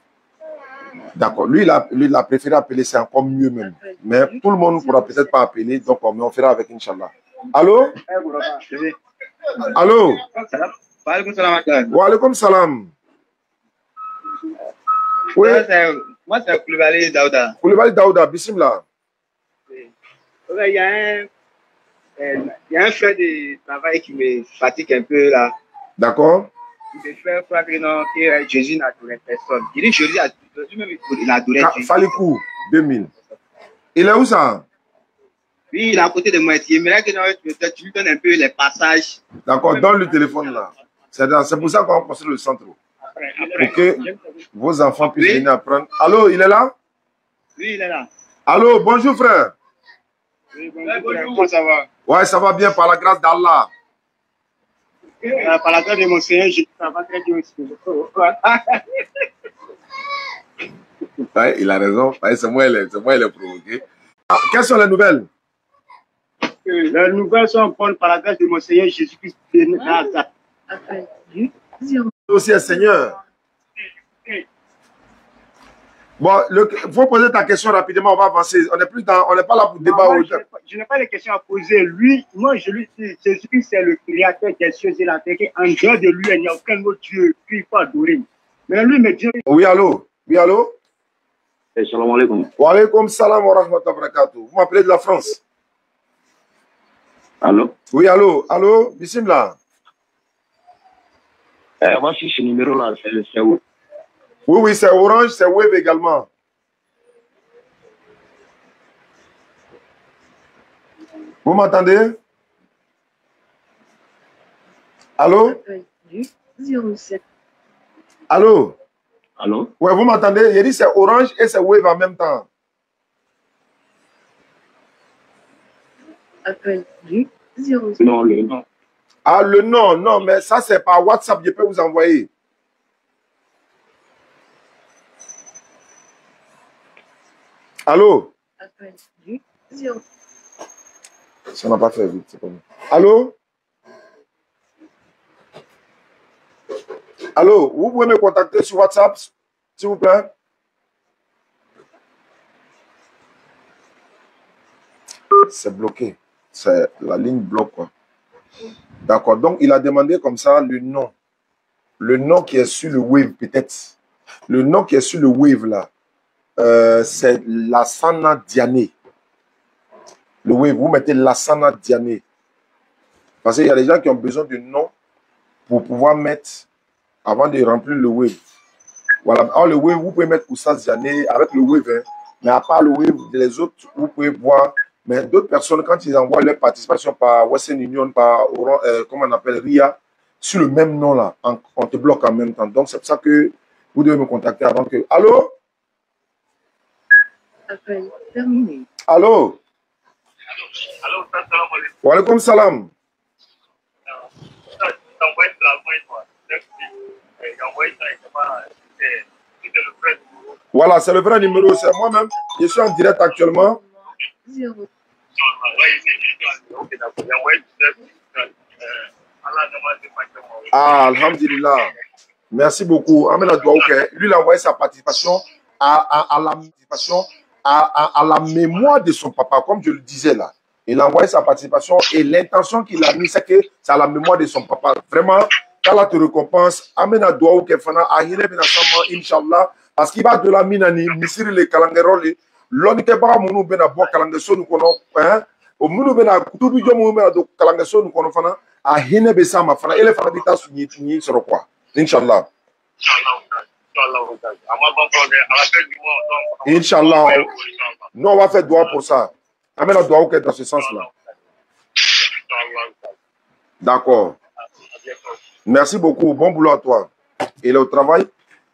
D'accord. Lui, il a préféré appeler, c'est encore mieux même. Mais tout le monde ne pourra peut-être pas appeler, donc on fera avec Inch'Allah. Allô? Allô? Wa alaikum salam. Wa alaikum salam. Oui. Moi, c'est Koulibaly Daouda. Koulibaly Daouda, bismillah. Il y a un fait de travail qui me fatigue un peu là. D'accord. Il me fait croire que non, que Jésus n'adorait personne. Il dit Jésus il adorait Jésus. Falikou, 2000. Il est où ça? Oui, il est à côté de moi. Il aimerait que tu lui donnes un peu les passages. D'accord, donne le téléphone là. C'est pour ça qu'on construit le centre. Pour que vos enfants puissent venir apprendre. Allô, il est là? Oui, il est là. Allô, bonjour frère. Oui, bonjour. Comment ça va? Ouais, ça va bien par la grâce d'Allah. Par la grâce de mon Seigneur, ça va très bien aussi. Ouais, il a raison. Ouais, c'est moi, il est provoqué. Ah, quelles sont les nouvelles? Les nouvelles sont bonnes par la grâce de mon Seigneur Jésus-Christ. Aussi un Seigneur. Bon, faut poser ta question rapidement, on va avancer. On n'est pas là pour débat. Je n'ai pas de questions à poser. Lui, moi, je lui dis, Jésus-Christ, c'est le créateur des cieux et la terre. En dehors de lui, il n'y a aucun autre Dieu qu'il faut adorer. Mais lui me dit... Oui, allô? Oui, allô? Salam alaikum. Wa alaikum salam wa rahmatullahi wa barakatuh. Vous m'appelez de la France? Allô? Oui, allô? Allô? Bismillah. Moi, si ce numéro-là, c'est où? Oui, oui, c'est Orange, c'est Wave également. Vous m'entendez? Allô? 07. Allô? Allô? Ouais, vous m'entendez? Il dit c'est Orange et c'est Wave en même temps. Appel du 07. Non, le nom. Ah, le nom, non, mais ça c'est par WhatsApp, je peux vous envoyer. Allô? Appel du 0. Ça n'a pas fait vite, c'est pas bon. Allô? Allô? Vous pouvez me contacter sur WhatsApp, s'il vous plaît? C'est bloqué. C'est la ligne bloque, quoi. D'accord. Donc, il a demandé comme ça le nom. Le nom qui est sur le wave, peut-être. Le nom qui est sur le wave, là, c'est Lassana Diané. Le wave, vous mettez Lassana Diané. Parce qu'il y a des gens qui ont besoin de nom pour pouvoir mettre, avant de remplir le wave. Voilà. Alors, le wave, vous pouvez mettre Oussad Diané avec le wave. Hein. Mais à part le wave, les autres, vous pouvez voir. Mais d'autres personnes, quand ils envoient leur participation par Western Union, par comment on appelle RIA, sur le même nom là, on te bloque en même temps. Donc c'est pour ça que vous devez me contacter avant que... Allô? Appel terminé. Allô? Allô, salam alaikum. Wa alaikum salam. Voilà, c'est le vrai numéro, c'est moi-même. Je suis en direct actuellement. 0. Ah, alhamdulillah. Merci beaucoup. Amena Douaouke, lui, il a envoyé sa participation à la mémoire de son papa, comme je le disais là. Il a envoyé sa participation et l'intention qu'il a mis, c'est que c'est à la mémoire de son papa. Vraiment, qu'Allah te récompense. Amena Douaouke, Fana, Ahine Benasama, Inch'Allah, parce qu'il va de la minani, Misiri le Kalangeroli, l'onike ba munu bena bo Kalangeso nous kono, hein, au munu bena kutubi jo munu bena do Kalangeso nous kono Fana, Ahine Besama, Fana, ele Fana bita sunyi sur quoi. Inch'Allah. Inch'Allah. Nous, on va faire doigt pour ça. Amène la doigt dans ce sens-là. D'accord. Merci beaucoup. Bon boulot à toi. Il est au travail.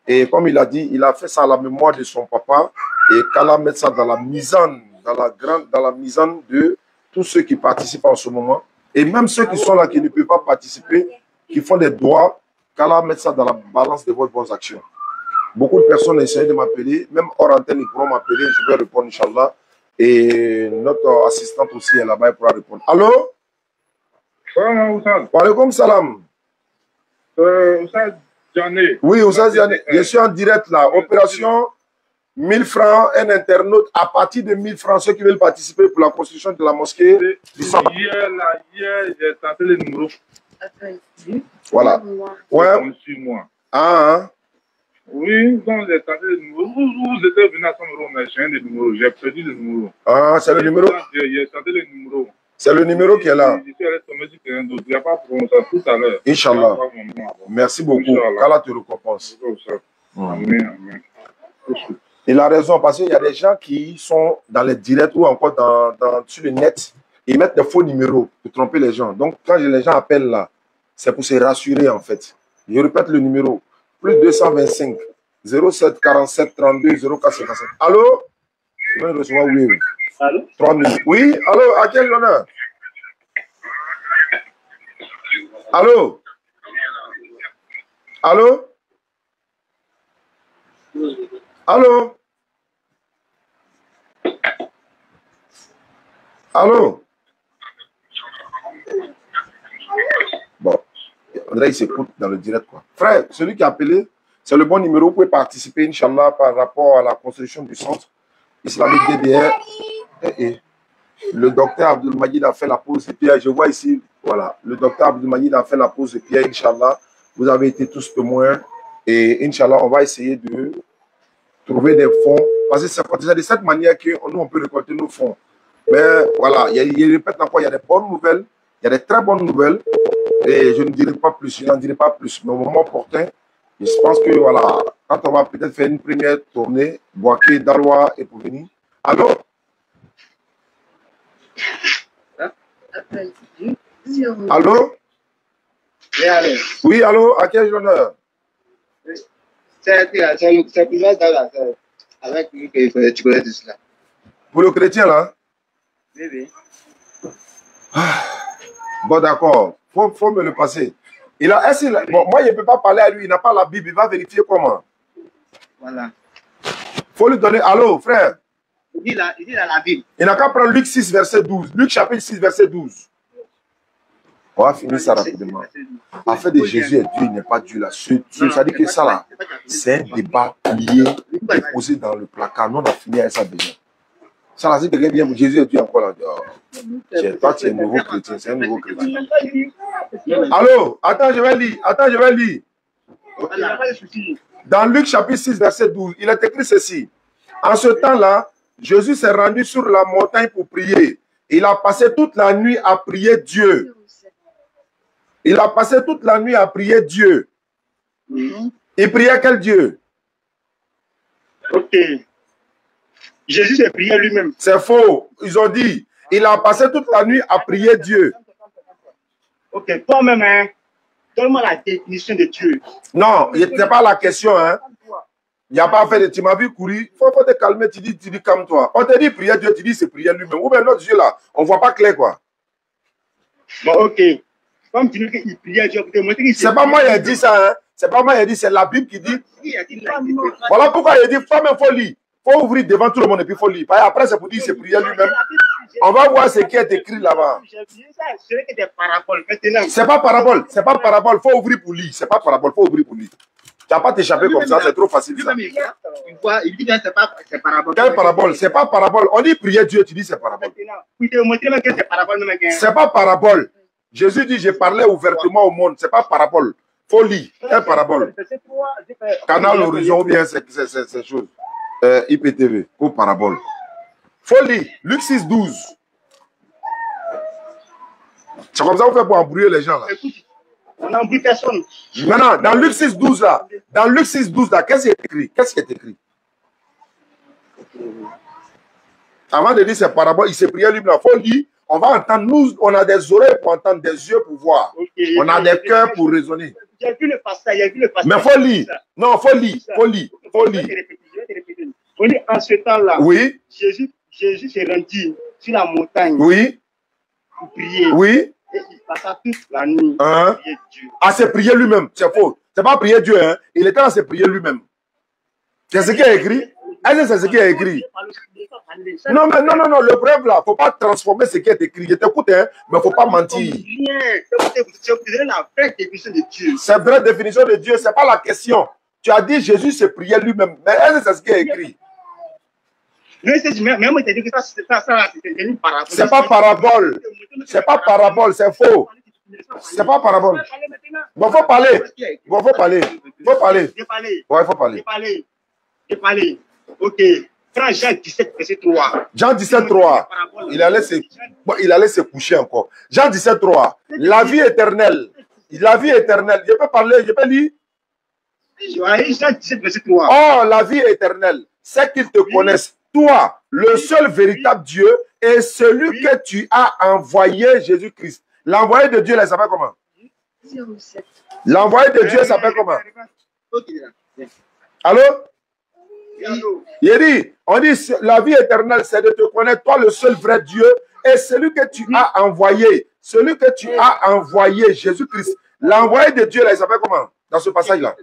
Et comme il a dit, il a fait ça à la mémoire de son papa. Et qu'Allah mette ça dans la misane, dans la misane de tous ceux qui participent en ce moment. Et même ceux qui sont là, qui ne peuvent pas participer, qui font des doigts, qu'Allah mette ça dans la balance de vos bonnes actions. Beaucoup de personnes essayent de m'appeler, même hors antenne, ils pourront m'appeler, je vais répondre, Inch'Allah. Et notre assistante aussi est là-bas, elle pourra répondre. Allô? Wa alaikum salam. Oussad Diané. Oui, Oussad Diané. Je suis en direct là. Opération 1000 francs, un internaute. À partir de 1000 francs, ceux qui veulent participer pour la construction de la mosquée. Hier, j'ai tenté le numéro. Appel vu. Voilà. Ouais. Suis-moi. Ah, Oui, donc j'ai tenté le numéro. Vous étiez venu à son numéro, mais j'ai un des numéros. J'ai perdu le numéro. ah, c'est le numéro. J'ai tenté le numéro. C'est le numéro qui est là. Je suis allé tomber sur quelqu'un d'autre. Il n'y a pas pour ça tout à l'heure. Inch'Allah. Merci beaucoup. Qu'Allah te récompense. Amen. Il a raison parce qu'il y a des gens qui sont dans les directs ou encore sur le net. Ils mettent des faux numéros pour tromper les gens. Donc, quand les gens appellent là, c'est pour se rassurer en fait. Je répète le numéro. Plus 225 07 47 32 04 55. Allô? Je vais recevoir oui. Allô? 3 minutes. Oui, allô, à quel honneur? Allô? Allô? Allô? Allô? Bon, on dirait qu'il s'écoute dans le direct, quoi. Frère, celui qui a appelé, c'est le bon numéro. Vous pouvez participer, Inch'Allah, par rapport à la construction du centre islamique DDR. Le docteur Abdul Majid a fait la pause de pierre. Je vois ici, voilà, le docteur Abdul Majid a fait la pause de pierre, Inch'Allah. Vous avez été tous témoins. Et Inch'Allah, on va essayer de trouver des fonds. Parce que c'est de cette manière que nous, on peut récolter nos fonds. Mais voilà, il répète encore, il y a des bonnes nouvelles. Il y a des très bonnes nouvelles. Et je ne dirai pas plus, je n'en dirai pas plus. Mais au moment opportun, je pense que voilà, quand on va peut-être faire une première tournée, Boaké, Darwa et pour venir. Allô? Appel vu. 0. Allô? Oui, allô? À quel honneur? C'est plus là, avec lui que tu connais tout cela. Pour le chrétien, là? Oui. Bon, d'accord. Faut me le passer. Bon, moi, je ne peux pas parler à lui. Il n'a pas la Bible. Il va vérifier comment. Voilà. Faut lui donner. Allô, frère? Il dit là la Bible. Il n'a qu'à prendre Luc 6, verset 12. Luc chapitre 6, verset 12. On va finir ça rapidement. En fait, de Jésus est Dieu, il n'est pas Dieu là. Ça dit que ça là, c'est un débat lié et posé dans le placard. Nous, on a fini avec ça déjà. Ça là, si quelqu'un vient, Jésus est Dieu encore là. Toi, tu es un nouveau chrétien. C'est un nouveau chrétien. Allô? Attends, je vais lire. Dans Luc chapitre 6, verset 12, il est écrit ceci. En ce temps-là, Jésus s'est rendu sur la montagne pour prier. Il a passé toute la nuit à prier Dieu. Il a passé toute la nuit à prier Dieu. Il priait quel Dieu? Ok. Jésus s'est prié lui-même. C'est faux. Ils ont dit, il a passé toute la nuit à prier Dieu. Ok, toi-même, hein? Donne-moi la définition de Dieu. Non, ce n'est pas la question. Hein. Il n'y a pas fait de... Tu m'as vu courir. Il faut te calmer. Tu dis calme-toi. On te dit prière Dieu, tu dis c'est prière lui-même. Ou bien notre Dieu là, on ne voit pas clair quoi. Bon, ok. Comme tu dis qu'il priait Dieu, c'est pas moi qui ai dit ça. Hein. C'est pas moi qui ai dit, c'est la Bible qui dit. Voilà pourquoi il dit femme, il faut lire. Il faut ouvrir devant tout le monde et puis il faut lire. Après, c'est pour dire c'est prière lui-même. On va voir ce qui est écrit là-bas. C'est pas parabole. C'est pas parabole. Il faut ouvrir pour lire. C'est pas parabole. Il faut ouvrir pour lire. Tu n'as pas t'échapper comme ça. C'est trop facile. Ça. Il dit que c'est parabole. Quelle parabole? C'est pas parabole. On dit prier Dieu, tu dis c'est parabole. C'est pas parabole. Jésus dit je parlais ouvertement au monde. C'est pas parabole. Faut lire. Quelle parabole? Canal Horizon ou bien ces choses. IPTV ou parabole. Faut lire. Luc 6, 12. C'est comme ça qu'on fait pour embrouiller les gens là. On n'embrouille personne. Maintenant, dans Luc 6, 12 là, qu'est-ce qui est écrit? Qu'est-ce qui est écrit? Avant de dire c'est parabole, il s'est prié lui-même. Il faut lire. On va entendre. Nous, on a des oreilles pour entendre, des yeux pour voir. Okay, on a des cœurs pour raisonner. J'ai vu le passage, Mais il faut lire. Non, il faut lire. Faut lire. Faut lire. En ce temps-là, oui. Jésus s'est rendu sur la montagne. Oui. Pour prier. Oui. Et il passa toute la nuit. Hein? À se prier lui-même. C'est faux. C'est pas prier Dieu. Hein? Il était à se prier lui-même. C'est ce qui est écrit. Est-ce que c'est ce qui est écrit? Non, mais non. Le problème là, il ne faut pas transformer ce qui est écrit. Je t'écoute, hein, mais il ne faut pas mentir. C'est la vraie définition de Dieu. Ce n'est pas la question. Tu as dit Jésus se priait lui-même. Mais est-ce que c'est ce qui est écrit? C'est pas parabole. C'est pas parabole, c'est faux. C'est pas parabole. Bon, faut parler. Bon, faut parler. Faut parler. Ouais, faut parler. J'ai parlé. Ok. Prends Jean 17, verset 3. Jean 17, 3. Il allait se coucher encore. Jean 17, 3. La vie éternelle. La vie éternelle. Je peux parler, je peux lire. Jean 17, verset 3. Oh, la vie éternelle. C'est qu'ils te connaissent. Toi, le seul véritable Dieu et celui que tu as envoyé, Jésus-Christ. L'envoyé de Dieu, il s'appelle comment? L'envoyé de Dieu s'appelle comment? Allô? Il dit, on dit, la vie éternelle, c'est de te connaître, toi, le seul vrai Dieu et celui que tu as envoyé. Celui que tu as envoyé, Jésus-Christ. L'envoyé de Dieu, là, il s'appelle comment? Dans ce passage-là.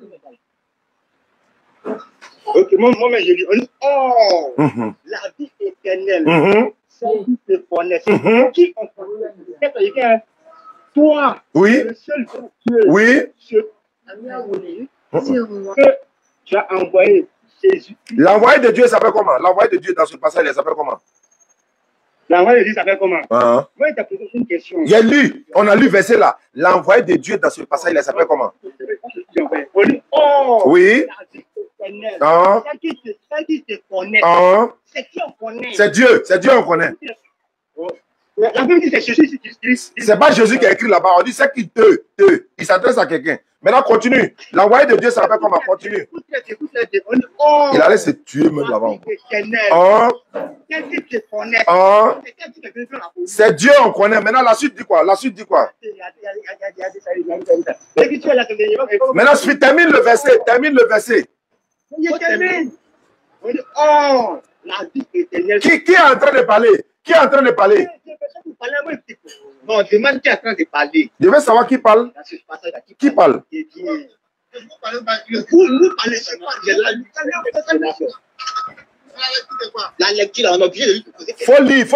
Ok, moi, je dis, on dit, oh, la vie éternelle, c'est qui te connaît. Qui on connaît? Toi, oui, le seul Dieu, oui, que tu as envoyé Jésus. L'envoyé de Dieu s'appelle comment? L'envoyé de Dieu dans ce passage, il s'appelle comment? L'envoyé de Dieu s'appelle comment? Moi, il t'a posé une question. Il a lu, on a lu verset là. L'envoyé de Dieu dans ce passage, il s'appelle comment? On dit, oh, oui. C'est qui te connaît. C'est qui on connaît. C'est Dieu, on connaît. La Bible dit c'est Jésus. C'est pas Jésus qui a écrit là-bas. On dit c'est qui te. Il s'adresse à quelqu'un. Maintenant, continue. L'envoyé de Dieu s'appelle comment? Continue. Il allait se tuer même là-bas. C'est Dieu, on connaît. Maintenant, la suite dit quoi? La suite dit quoi? Maintenant, termine le verset. Termine le verset. Qui est en train de parler? Qui est en train de parler? Non, demande qui est en train de parler. Je veux savoir qui parle. Qui parle? Vous parlez, c'est quoi? La lecture, on a obligé de lui poser. Faut lire.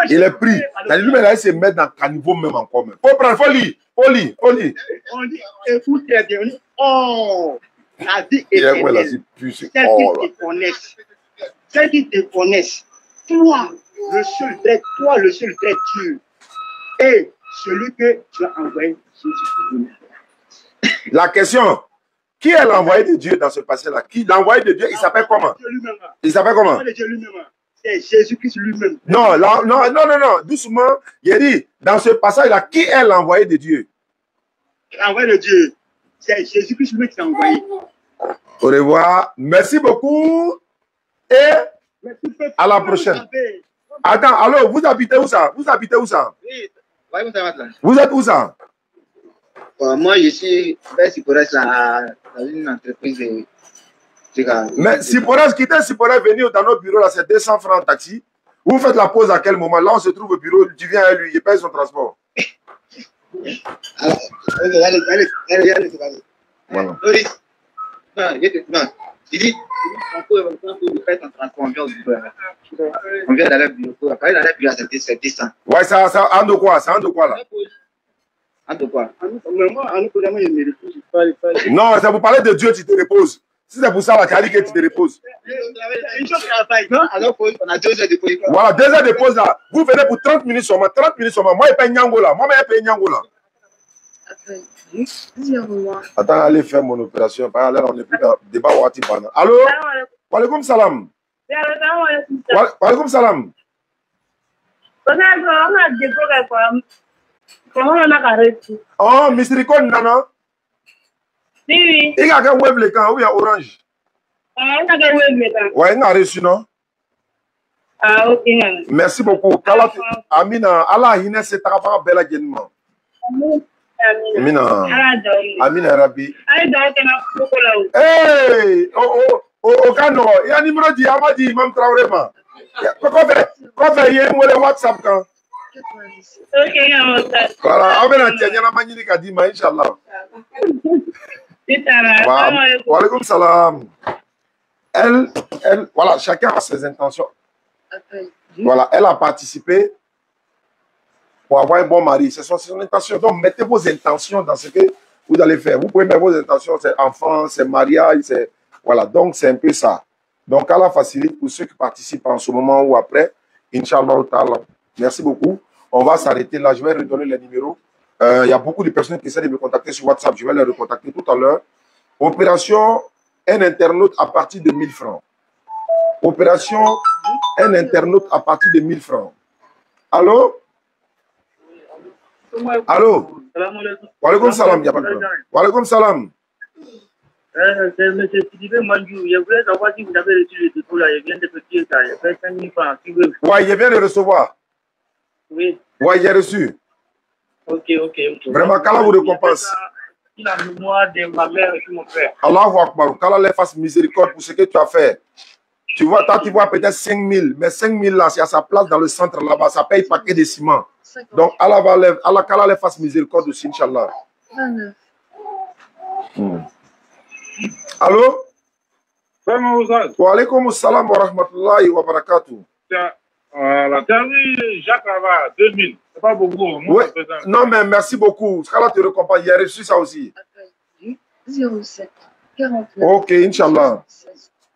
Il est pris. Lui-même, il se mettre dans le caniveau même encore. Faut prendre, faut lire. On dit, écoute très bien, on dit, oh, la vie éternelle, celle qui te connaissent, toi, le seul vrai Dieu, et celui que tu as envoyé, Jésus. La question, qui est l'envoyé de Dieu dans ce passage-là? L'envoyé de Dieu, il s'appelle comment? Il s'appelle comment? C'est Jésus-Christ lui-même. Non, doucement. Il dit, dans ce passage-là, qui est l'envoyé de Dieu? L'envoyé de Dieu, c'est Jésus-Christ lui-même qui t'a envoyé. Au revoir. Merci beaucoup. Et à la prochaine. Attends, allô, vous habitez où ça? Vous habitez où ça? Oui, voyez-vous ça va là. Vous êtes où ça? Moi, je suis Sipores dans une entreprise de... Mais Sipores, quitter Sipores, venir dans notre bureau là, c'est 200 francs en taxi. Vous faites la pause à quel moment? Là, on se trouve au bureau, tu viens à lui, il paye son transport. Alors, allez, Voilà. Doris, non, je dis, on peut faire ton transport, on vient d'aller au bureau. Après, d'aller au bureau, c'est 1000. Ouais, ça, en de quoi? Ça en de quoi là? En de quoi? Non, ça vous parler de Dieu, tu te reposes. Si c'est pour ça, la tu que tu te reposes. Non, alors, on a 2 heures de pause. Voilà, 2 heures de pause là. Vous venez pour 30 minutes seulement. 30 minutes seulement. Moi, je paye Nyango là. Moi, je paye Nyango là. Attends, allez faire mon opération. Allez, on n'est plus dans le débat. Allô? Walaikum salam. Walaikum salam. Oh, Misricon, Nana. Oui. Il y a un web le camp ou il y a orange? Ouais, il a reçu, non? Ah, ok. Merci beaucoup. Amina, Allah, il ne s'est pas belle également. Amina. Amina Rabbi. Hey! Oh, Kano, il y a un numéro dit, Amadi, Imam Traoré. Quoi fait, il y a un WhatsApp quand? Voilà, on va dire, il y a un magnifique qui a dit, Inch'Allah. Wa alaikum salam. Elle, voilà, chacun a ses intentions. Voilà, elle a participé pour avoir un bon mari. C'est son intention. Donc, mettez vos intentions dans ce que vous allez faire. Vous pouvez mettre vos intentions, c'est enfant, c'est mariage, c'est... Voilà, donc c'est un peu ça. Donc, Allah facilite pour ceux qui participent en ce moment ou après. Inch'Allah ta'ala. Merci beaucoup. On va s'arrêter là. Je vais redonner les numéros. Il y a beaucoup de personnes qui essaient de me contacter sur WhatsApp. Je vais les recontacter tout à l'heure. Opération, un internaute à partir de 1000 francs. Opération, un internaute à partir de 1000 francs. Allô? Allô? Walaikum salam. Walaikum salam. C'est M. Sidibé Mandjou. Je voulais savoir si vous avez reçu le dépôt là. Je viens de petit ça. Il fait 5000 francs. Ouais, il vient de recevoir. Oui. Ouais, j'ai reçu. Ok. Vraiment, qu'Allah vous récompense. Il a la mémoire de ma mère et de mon père. Allahu Akbar, qu'Allah les fasse miséricorde pour ce que tu as fait. Tu vois, toi, tu vois peut-être 5000, mais 5000 là, c'est à sa place dans le centre là-bas, ça paye paquet de ciment. Donc, qu'Allah les fasse miséricorde aussi, Inch'Allah. Allô? Wa alaikum salam wa rahmatullahi wa barakatuh. Voilà, tu as vu Jacques Ava, 2000. C'est pas beaucoup. Oui. Non, mais merci beaucoup. Qu'Allah te récompense. Il a reçu ça aussi. 07 49. Ok, Inch'Allah.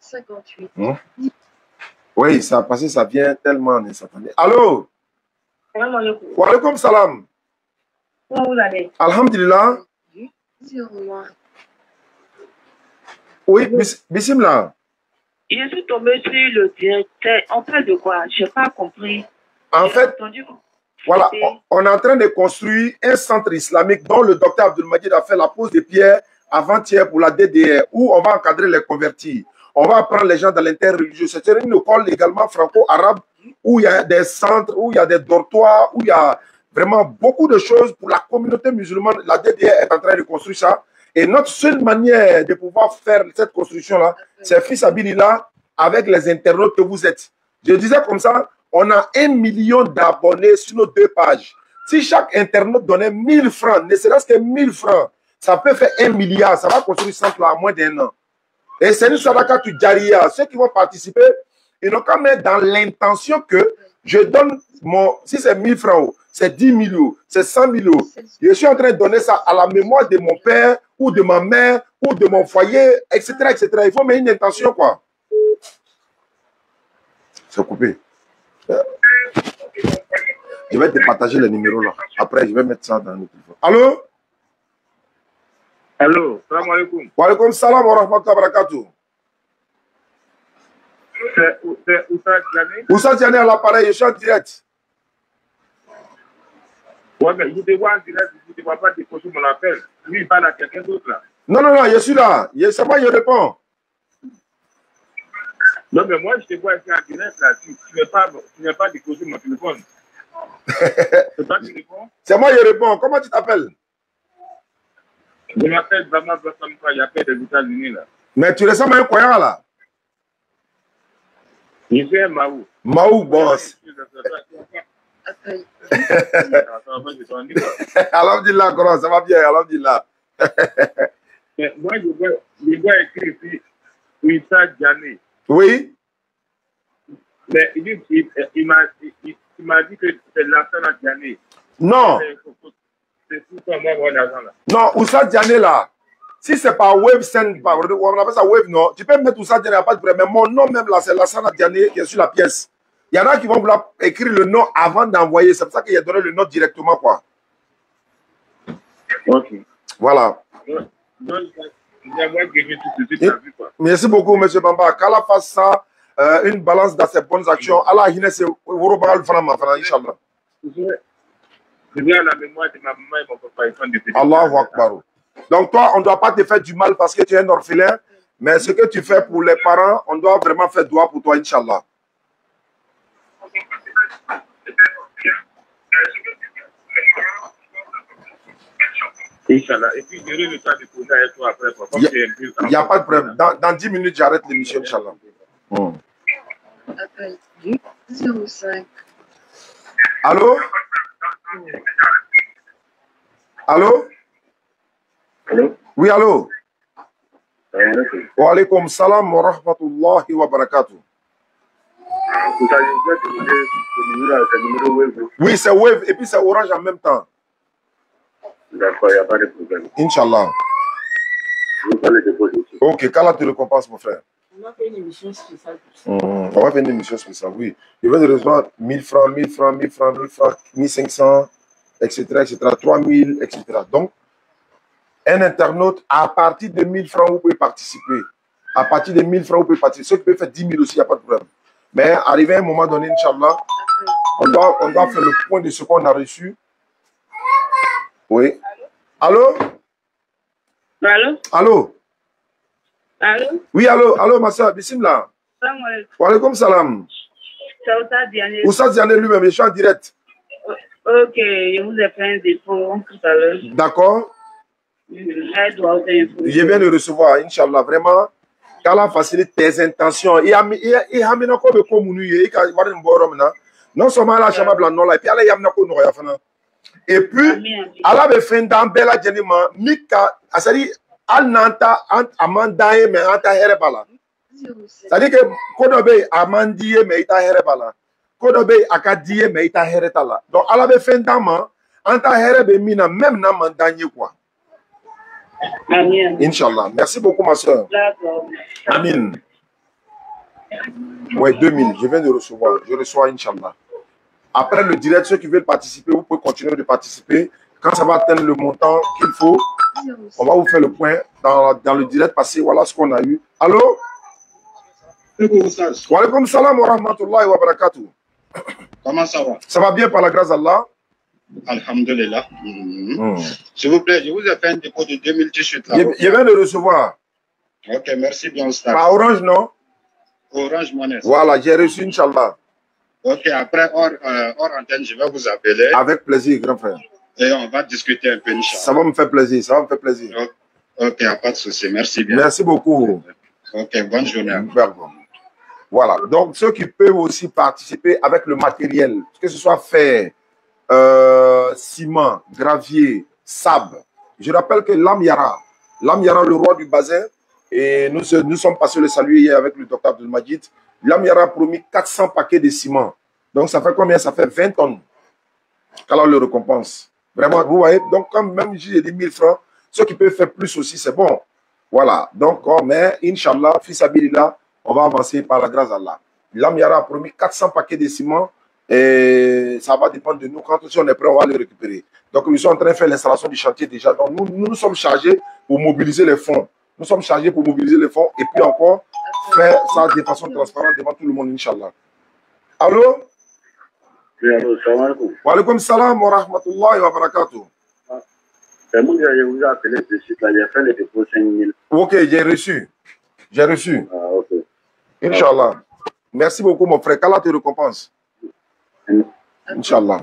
58. Oui, ça a passé, ça vient tellement instantané. Allô? Wa alaikum salam. Comment vous allez? Alhamdulillah. 01. Oui, Bismillah. Je suis tombé sur le directeur. On parle de quoi? Je n'ai pas compris. En fait, voilà, on est en train de construire un centre islamique dont le docteur Abdelmajid a fait la pose de pierre avant-hier pour la DDR, où on va encadrer les convertis. On va apprendre les gens dans l'interreligieux. C'est une école également franco-arabe où il y a des centres, où il y a des dortoirs, où il y a vraiment beaucoup de choses pour la communauté musulmane. La DDR est en train de construire ça. Et notre seule manière de pouvoir faire cette construction-là, c'est Fils Abilillah avec les internautes que vous êtes. Je disais comme ça, on a 1 million d'abonnés sur nos 2 pages. Si chaque internaute donnait 1000 francs, ne serait-ce que 1000 francs, ça peut faire 1 milliard. Ça va construire ce centre-là en moins d'1 an. Et c'est une sadaka tu jaria. Ceux qui vont participer, ils n'ont qu'à mettre dans l'intention que je donne mon... Si c'est 1000 francs, c'est 10 000, c'est 100 000. Je suis en train de donner ça à la mémoire de mon père, ou de ma mère, ou de mon foyer, etc., etc. Il faut mettre une intention, quoi. C'est coupé. Je vais te partager les numéros là. Après, je vais mettre ça dans le téléphone. Allô? Allô, salam alaikum. Wa alaikum salam wa rahmatullahi wa barakatuh. C'est Oussa Diané. Oussa Diané à l'appareil, je suis en direct. Ouais, mais je te vois en direct, je ne te vois pas déposer mon appel. Lui, il parle à quelqu'un d'autre là. Non, je suis là. C'est moi, je réponds. Non, mais moi, je te vois ici en direct, là. Tu n'as pas déposé mon téléphone. C'est toi qui réponds? C'est moi qui réponds. Comment tu t'appelles? Je m'appelle Bama Bassampa, j'appelle des États-Unis, là. Mais tu ressembles à un croyant, là. Je suis un Maou. Maou, boss. Alhamdulillah, Coran, ça va bien, Alhamdulillah. Moi, je vois écrit ici, Wissa Djane. Oui. Mais il m'a dit que c'est Lassana Djane. Non. C'est tout ça, moi, mon argent, là. Non, Oussa Djane, là. Si c'est pas Wave Send, on appelle ça Wave, non. Tu peux mettre Oussa Djane, il n'y a pas de problème. Mais mon nom, même là, c'est Lassana Djane qui est sur la pièce. Il y en a qui vont vouloir écrire le nom avant d'envoyer. C'est pour ça qu'il a donné le nom directement, quoi. Ok. Voilà. Merci beaucoup, M. Bamba. Qu'Allah fasse ça, une balance dans ses bonnes actions. Allah, il est Inch'Allah. Je viens à la mémoire de ma maman et mon papa. Ils sont décédés. Allahu Akbar. Donc, toi, on ne doit pas te faire du mal parce que tu es un orphelin. Mais ce que tu fais pour les parents, on doit vraiment faire doigt pour toi, Inch'Allah. Inch'Allah. Et puis, j'aurai le temps de poser avec toi après. Il n'y a pas de problème. Dans 10 minutes, j'arrête l'émission, Inch'Allah. Appel du 05. Allô? Allô? Allô? Oui, allô? Wa alaykum salam wa rahmatullahi wa barakatuh. Oui, c'est Wave et puis c'est Orange en même temps. D'accord, il n'y a pas de problème. Inch'Allah. Je vais le déposer ici. Ok, qu'Allah te récompense, mon frère. On a fait une émission spéciale. On va faire une émission spéciale, oui. Je viens de recevoir 1000 francs, 1000 francs, 1000 francs, 1000 francs, 1500, etc., etc., 3000, etc. Donc, un internaute, à partir de 1000 francs, vous pouvez participer. À partir de 1000 francs, vous pouvez participer. Ceux qui peuvent faire 10 000 aussi, il n'y a pas de problème. Mais arrivé à un moment donné, Inch'Allah, on doit faire le point de ce qu'on a reçu. Oui. Allô? Allô? Allô? Allô? Oui, allô, allô, ma soeur, bismillah. Salam alaikum. Wa alaykum salam. C'est Oussa Diané. Oussa Diané lui-même, je suis en direct. Ok, je vous ai fait un dépôt tout à l'heure. D'accord. Je viens de recevoir, Inch'Allah, vraiment. Qu'Allah facilite tes intentions. Non seulement la chambre blanche, et puis Allah yamna ko no yafana. Et puis Allah be fin dans bella jenima mika asari ananta amandaye me anta herebala. C'est-à-dire que kodobe amandiye me ita herebala. Kodobe akadiye me ita heretala. Donc Allah be fin dans ma anta herebe mina même na mandanye quoi. Amen. Inch'Allah. Merci beaucoup, ma soeur. Amin. Ouais, 2000. Je viens de recevoir. Je reçois, Inch'Allah. Après le direct, ceux qui veulent participer, vous pouvez continuer de participer. Quand ça va atteindre le montant qu'il faut, on va vous faire le point dans le direct passé. Voilà ce qu'on a eu. Allô? Wa alaykum salam wa rahmatullahi wa barakatuh. Comment ça va? Ça va bien par la grâce d'Allah? Alhamdulillah. S'il vous plaît, je vous ai fait un dépôt de 2018 là. Je viens de recevoir. Ok, merci bien, Star. Par Orange, non? Orange Money. Voilà, j'ai reçu, Inch'Allah. Ok, après, hors antenne, je vais vous appeler. Avec plaisir, grand frère. Et on va discuter un peu, Inch'Allah. Ça va me faire plaisir, ça va me faire plaisir. Ok, pas de souci, merci bien. Merci beaucoup. Ok, bonne journée. Voilà, donc ceux qui peuvent aussi participer avec le matériel, que ce soit fer, ciment, gravier, sable. Je rappelle que Lamyara, le roi du bassin, et nous sommes passés le saluer hier avec le docteur Abdelmajid. Lamyara a promis 400 paquets de ciment. Donc ça fait combien? Ça fait 20 tonnes. qu'Allah le récompense. Vraiment, vous voyez, donc comme même j'ai dit 1000 francs, ceux qui peuvent faire plus aussi, c'est bon. Voilà, donc, mais Inch'Allah, fils Abilillah, on va avancer par la grâce d'Allah. Lamyara a promis 400 paquets de ciment et ça va dépendre de nous. Quand on est prêt, on va le récupérer. Donc, nous sommes en train de faire l'installation du chantier déjà. Donc, nous sommes chargés pour mobiliser les fonds. Nous sommes chargés pour mobiliser les fonds et puis encore faire ça de façon transparente devant tout le monde, Inch'Allah. Allô? Oui, allô, salam alaikum. Wa alaykum salam wa rahmatullahi wa barakatuh. C'est moi qui vous ai appelé de suite, là, j'ai fait le dépôt 5 000. Ok, j'ai reçu. J'ai reçu. Ah, ok. Inch'Allah. Merci beaucoup, mon frère. Qu'Allah te récompense. Inch'Allah.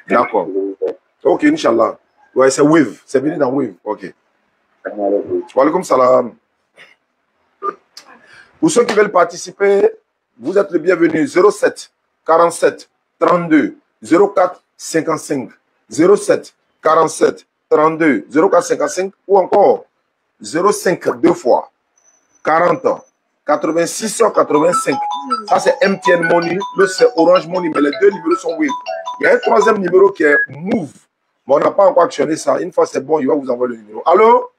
D'accord. Ok, Inch'Allah. Ouais, c'est Wave. C'est venu dans Wave. Ok. Wa alaykoum salam. Pour ceux qui veulent participer, vous êtes le bienvenu. 07 47 32 04 55. 07 47 32 04 55 ou encore 05 deux fois 40 86 85. Ça c'est MTN Money, l'autre c'est Orange Money, mais les deux numéros sont Wave. Il y a un troisième numéro qui est Move, mais on n'a pas encore actionné ça. Une fois c'est bon, il va vous envoyer le numéro. Allô?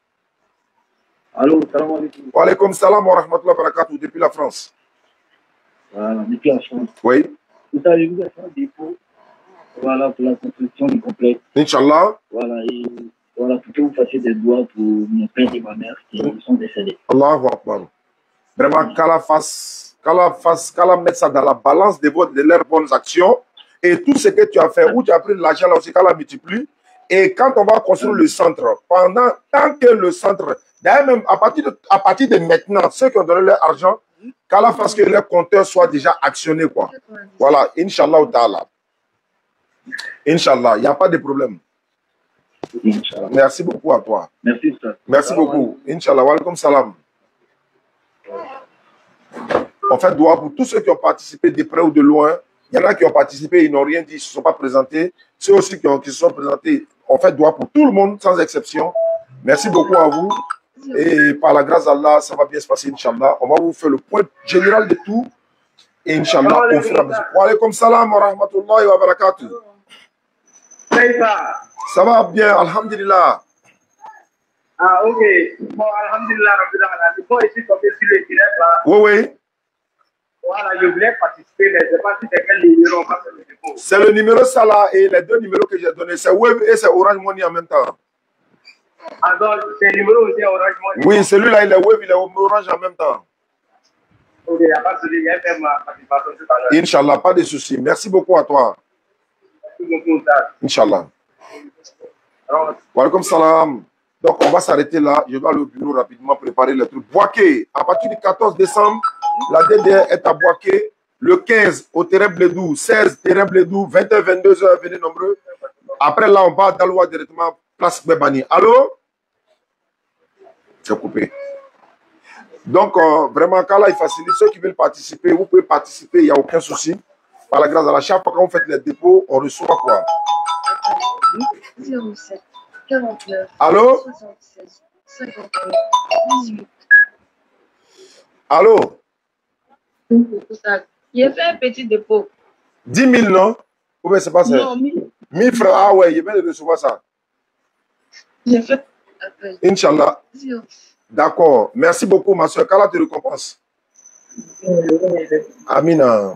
Allô, salam alaikum. Wa alaykoum salam wa rahmatullahi wa barakatuh, depuis la France. Voilà, depuis la France. Oui. Vous savez, vous êtes un dépôt, voilà, pour la construction du complexe. Inch'Allah. Voilà, et voilà, pour que vous fassiez des doigts pour mon père et ma mère qui sont décédés. Allahu Akbar. Vraiment, qu'Allah mette ça dans la balance de leurs bonnes actions. Et tout ce que tu as fait, où tu as pris de l'argent là aussi, qu'Allah multiplie. Et quand on va construire le centre, tant que le centre, d'ailleurs même à partir de maintenant, ceux qui ont donné leur argent, qu'Allah fasse que leur compteur soit déjà actionné, quoi. Voilà, Inch'Allah ou Ta'ala. Inch'Allah, il n'y a pas de problème. Merci beaucoup à toi. Merci, ça. Merci beaucoup. Inch'Allah, wa alaykoum salam. On fait doigt pour tous ceux qui ont participé de près ou de loin. Il y en a qui ont participé, ils n'ont rien dit, ils ne se sont pas présentés. Ceux aussi qui se sont présentés, on fait doigt pour tout le monde, sans exception. Merci beaucoup à vous. Et par la grâce d'Allah, ça va bien se passer, Inch'Allah. On va vous faire le point général de tout. Et Inch'Allah, on fera mesure. Wa alaykoum salam wa rahmatullahi wa barakatuh. Ça va bien, alhamdulillah. Ah, ok. Bon, alhamdulillah, bon, ici, comme sur le direct là. Oui, oui. Voilà, je voulais participer, mais je ne sais pas si c'est quel numéro on va faire le dépôt. C'est le numéro ça là, et les deux numéros que j'ai donnés, c'est Wave et c'est Orange Money en même temps. Ah, donc, c'est le numéro aussi Orange Money? Oui, celui-là, il est Wave, il est Orange en même temps. Ok, il n'y a pas de souci, il y a fait ma participation tout à l'heure. Inch'Allah, pas de souci. Merci beaucoup à toi. Merci beaucoup, ça. Inch'Allah. Wa alaykoum salam. Donc, on va s'arrêter là. Je vais aller au bureau rapidement préparer les trucs. Boaké, à partir du 14 décembre, la DDR est à Boaké. Le 15 au terrain Blédou, 16 terrain Blédou, 21, 22 heures, venez nombreux. Après là, on va à Daloa directement, place Bebani. Allô? C'est coupé. Donc, vraiment, quand là, il facilite. Ceux qui veulent participer, vous pouvez participer, il n'y a aucun souci. Par la grâce de la chaque fois quand vous faites les dépôts, on reçoit quoi? 07 49. Allô? 76 59 18. Allô? Il a fait un petit dépôt. 10 000, non? Ou bien c'est pas ça? Non, 1000. 1000 francs, ah ouais, il vient de recevoir ça. J'ai fait. Inch'Allah. D'accord. Merci beaucoup, ma soeur. Qu'Allah te récompense. Amina.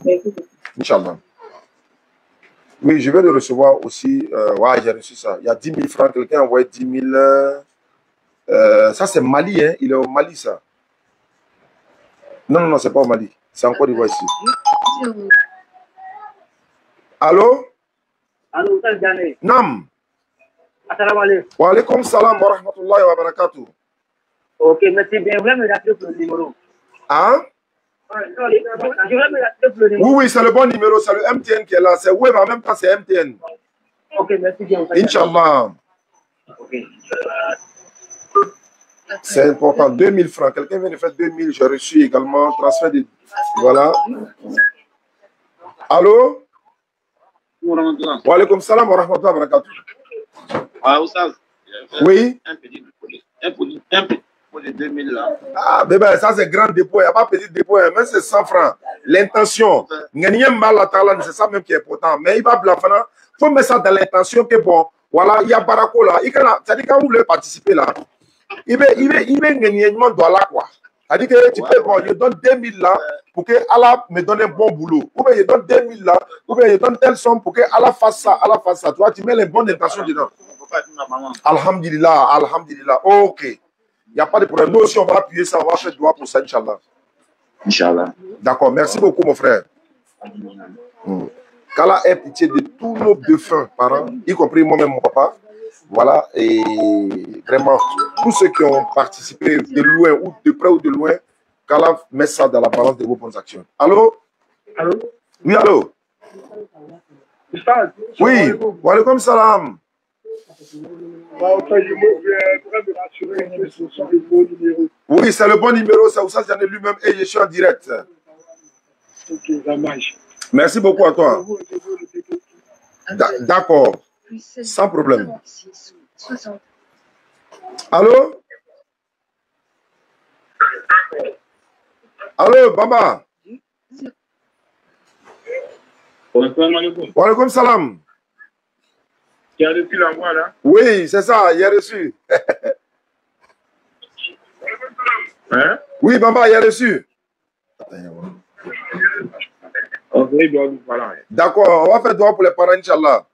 Inch'Allah. Oui, je vais le recevoir aussi. Ouais, j'ai reçu ça. Il y a 10 000 francs. Quelqu'un a envoyé 10 000. Ça, c'est Mali, hein? Il est au Mali, ça. Non, non, non, c'est pas au Mali. C'est en Côte d'Ivoire ici. Allô? Allô, ça c'est Nam. Assalamu alaikum. Wa alaykoum salam wa rahmatullahi wa barakatuh. Ok, merci bien. Vous voulez me rappeler pour le numéro? Hein? Je voulais me rappeler pour le numéro. Oui, oui, c'est le bon numéro. C'est le MTN qui est là. C'est Wave en même temps, c'est MTN. Ok, merci bien. Inch'Allah. Ok. C'est important. 2000 francs. Quelqu'un vient de faire 2000. J'ai reçu également transfert de. Voilà. Allô? Wa alaykoum salam wa rahmatullahi wa barakatuh. Ah, Oussaz. Oui. Un petit dépôt de 2000 là. Ah, bébé, ça c'est grand dépôt. Il n'y a pas petit dépôt. Même c'est 100 francs. L'intention. C'est ça même qui est important. Mais il va blaffer. Il faut mettre ça dans l'intention que bon. Voilà, il y a Barako là. C'est-à-dire quand vous voulez participer là, il va gagner quoi. C'est-à-dire que tu peux, bon, je donne 2000 là pour que Allah me donne un bon boulot. Ou bien je donne 2000 là, ou bien je donne telle somme pour que Allah fasse ça, Allah fasse ça. Tu vois, tu mets les bonnes intentions dedans. Alhamdulillah, alhamdulillah. Ok. Il n'y a pas de problème. Nous aussi, on va appuyer ça, on va faire droit pour ça, Inch'Allah. Inch'Allah. D'accord, merci beaucoup, mon frère. Qu'Allah ait pitié de tous nos défunts parents, y compris moi-même, mon papa. Voilà, et vraiment, tous ceux qui ont participé de loin ou de près ou de loin, qu'Allah met ça dans la balance de vos bonnes actions. Allô? Allô? Oui, allô? Oui, wa alaikum salam. Oui, c'est le bon numéro, c'est Oussas Diané lui-même et je suis en direct. Merci beaucoup à toi. D'accord, sans problème. Allô? Allô, Baba? Wa alaikum salam. Tu as reçu l'envoi là? Oui, c'est ça, il a reçu. Hein? Oui, Baba, il a reçu. D'accord, on va faire droit pour les parents, Inch'Allah.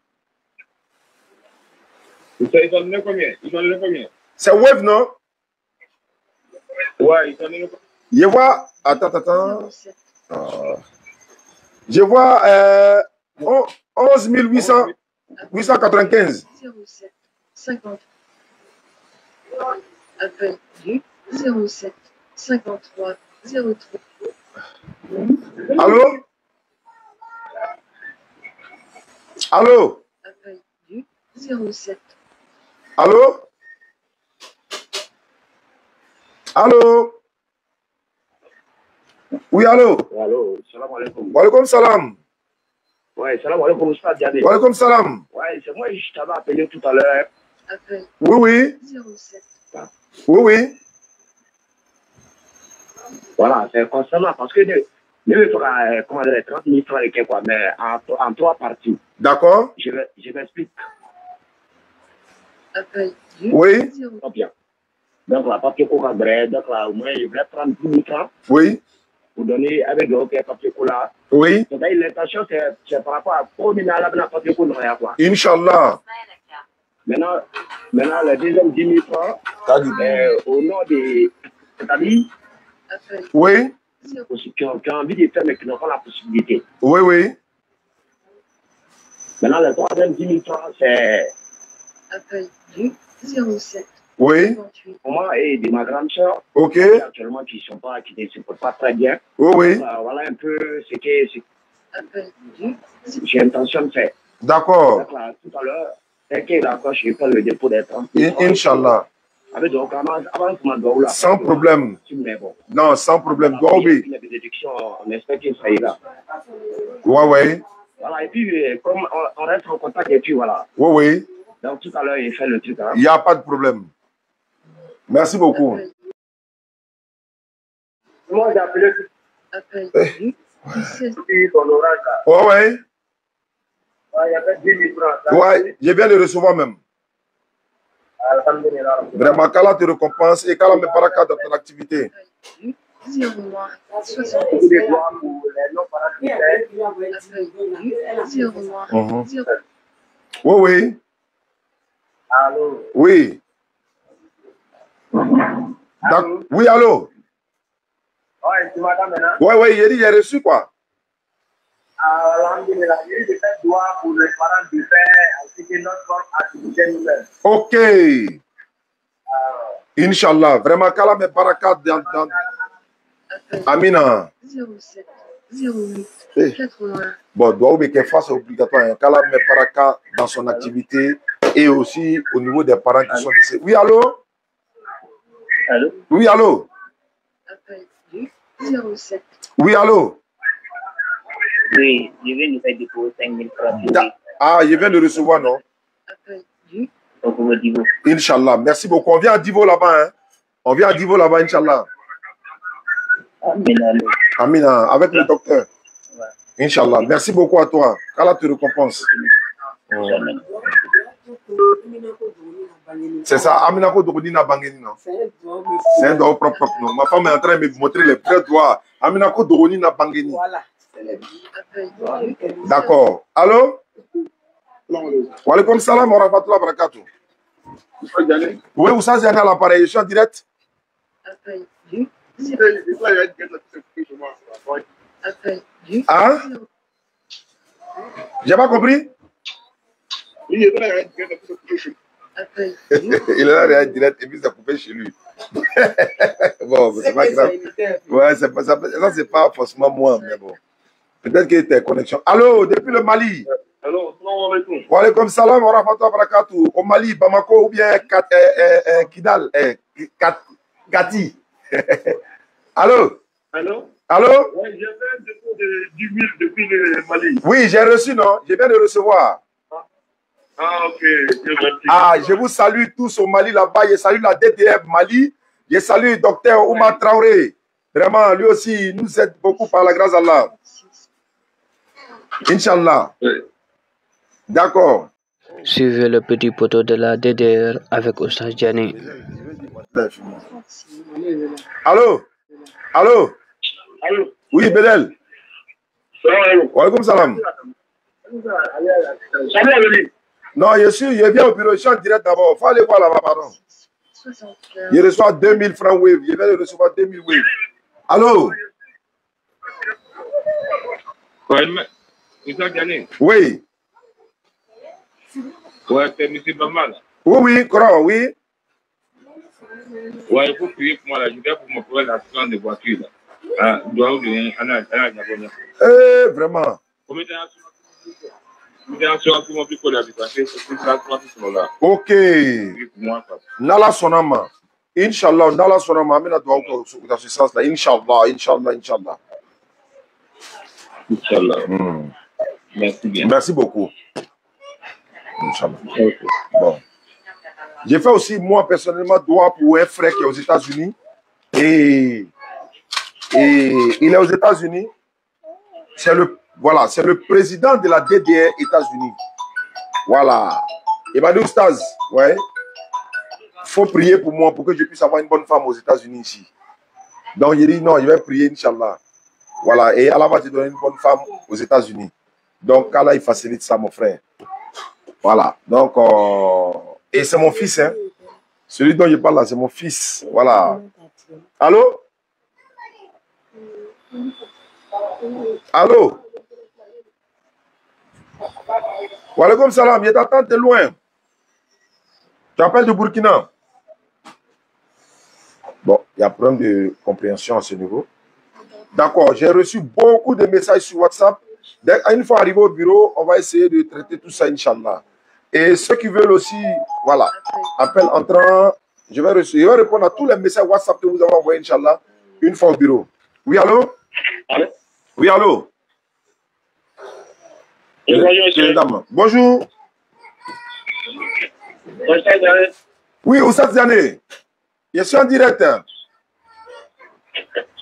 Ils t'ont donné combien? Ils t'ont donné combien? C'est Wave, non? Ouais, ils t'ont donné combien? Je vois. Attends. Je vois 11 895. 07 50. Appel du 07 53 03. Allô? Allô? Appel du 07. Allô? Allô? Oui, allô? Allô, salam alaikum. Wa alaikum salam. Ouais, salam alaikum, Oustaz Diané. Wa alaikum salam. Ouais, c'est moi, je t'avais appelé tout à l'heure. Appel Oui. 07. Oui. Voilà, c'est concernant, parce que ne fera, comment dire, 30 000 francs et quelques quoi, mais en 3 parties. D'accord. Je m'explique. Appel du Oui. Très bien. Donc, la papier coca bread, donc là, au moins, je voulais prendre 10 000 francs. Oui. Pour donner avec le papier cola. Oui. Donc, l'intention, c'est par rapport à combien la papier cola, quoi. Inch'Allah. Maintenant, le deuxième 10 000 francs, au nom des amis, oui, qui ont envie de faire, mais qui n'ont pas la possibilité. Oui, oui. Maintenant, le troisième 10 000 francs, c'est. Appel du 07. Oui. Pour moi et de ma grande soeur. Ok. Actuellement, qui ne se portent pas très bien. Oui, oui. Donc, voilà un peu ce que j'ai l'intention de faire. D'accord. Donc, là, tout à l'heure, dès qu'il accroche, je fais le dépôt des 30 000 Inch'Allah. Avec donc, sans problème. Non, sans problème. Il y a des déductions, on espère que ça ira. Ouais, ouais. Voilà, et puis, comme on reste en contact, et puis voilà. Oui, oui. Donc, tout à l'heure, il fait le truc. Hein. Il n'y a pas de problème. Merci beaucoup. Moi, j'ai appelé. Ouais, ouais. Il y avait 10 000 francs. Ouais, je viens de recevoir même. Vraiment, qu'Allah te récompense et qu'Allah me baraka dans ton activité. Oui, oui. Allô. Oui. Allô. Oui, allô. Oui, c'est madame maintenant. Oui, oui, il a reçu quoi? Alhamdulillah, il fait droit pour les parents de faire ainsi que notre activité nouvelle. Ok. Inch'Allah, vraiment, qu'Allah me baraka dans... Amina. 07 08 80. Bon, doit oublier face obligatoire. Qu'Allah me baraka dans son activité et aussi au niveau des parents qui sont décédés. Oui, allô? Allô? Oui, allô? Appel du 07. Oui, allô? Oui, je viens de faire déposer 5 000 francs. Ah, je viens de recevoir, non? Appel du Divo. Inch'Allah, merci beaucoup. On vient à Divo là-bas, hein? On vient à Divo là-bas, Inch'Allah. Amina, avec le docteur. Ouais. Inch'Allah, merci beaucoup à toi. Qu'Allah te récompense. C'est ça, Amina Kodoukoudina Bangeni, non? C'est un doigt propre, non? Ma femme est en train de me montrer les vrais doigts. Amina Kodoukoudina Bangeni. Voilà. D'accord. Allô? Wa alaikum salam wa rahmatullahi wa barakatuh. Oui, vous savez, à l'appareil, je suis en direct. Hein? J'ai pas compris? Il est là en direct et puis ça coupé chez lui. Bon, c'est pas grave. Ouais, ça c'est pas forcément moi, mais bon. Peut-être qu'il était connexion. Allô, depuis le Mali. Allô, salam alaikum. Wa alaikum salam wa rahmatullahi wa barakatuh. Au Mali, Bamako ou bien Kidal, Kati. Allô? Allô? Allô? Oui, j'ai fait un dépôt de 10 000 depuis le Mali. Oui, j'ai reçu, non? Je viens de recevoir. Ah, ok. Ah, je vous salue tous au Mali là-bas. Je salue la DDF Mali. Je salue le docteur Oumar Traoré. Vraiment, lui aussi, il nous aide beaucoup par la grâce d'Allah. Inch'Allah. D'accord. Suivez le petit poteau de la DDR avec Oustaz Diané. Allô? Allô? Allô? Oui, Bedel. Wa alaikum salam. Non, je viens au bureau, je suis en direct d'abord. Il faut aller voir là-bas, pardon. Je reçois 2000 francs Wave. Je viens de recevoir 2000 Wave. Allô? Oui. Ouais, c'est M. Bama là. Oui, Coran, oui. Ouais, il faut prier pour moi là. Je viens pour me trouver l'accident de voiture là. Ah, vraiment. Ok. Nala sonama. Inch'Allah, Nala sonama. Amina doit dans ce sens-là. Inch'Allah, Inch'Allah, Inch'Allah. Inch'Allah. Merci bien. Merci beaucoup. Inch'Allah. Okay. Bon. J'ai fait aussi, moi, personnellement, doigt pour un frère qui est aux États-Unis. Et il est aux États-Unis. C'est le président de la DDR États-Unis. Voilà. Il m'a dit, Oustaz, ouais, faut prier pour moi pour que je puisse avoir une bonne femme aux États-Unis ici. Donc, il dit, non, je vais prier, Inch'Allah. Voilà. Et Allah va te donner une bonne femme aux États-Unis. Donc, Allah, il facilite ça, mon frère. Voilà. Donc, et c'est mon fils, hein. Celui dont je parle là, c'est mon fils. Voilà. Allô? Allô? Wa alaikum salam, je t'attends de loin. Tu appelles de Burkina. Bon, il y a un problème de compréhension à ce niveau. D'accord, j'ai reçu beaucoup de messages sur WhatsApp. Une fois arrivé au bureau, on va essayer de traiter tout ça, Inch'Allah. Et ceux qui veulent aussi, voilà, appel entrant, je vais répondre à tous les messages WhatsApp que vous avez envoyés, Inch'Allah, une fois au bureau. Oui, allô? Allô? Oui, allô? Bonjour. Oui, Oustaz Diané. Je suis en direct.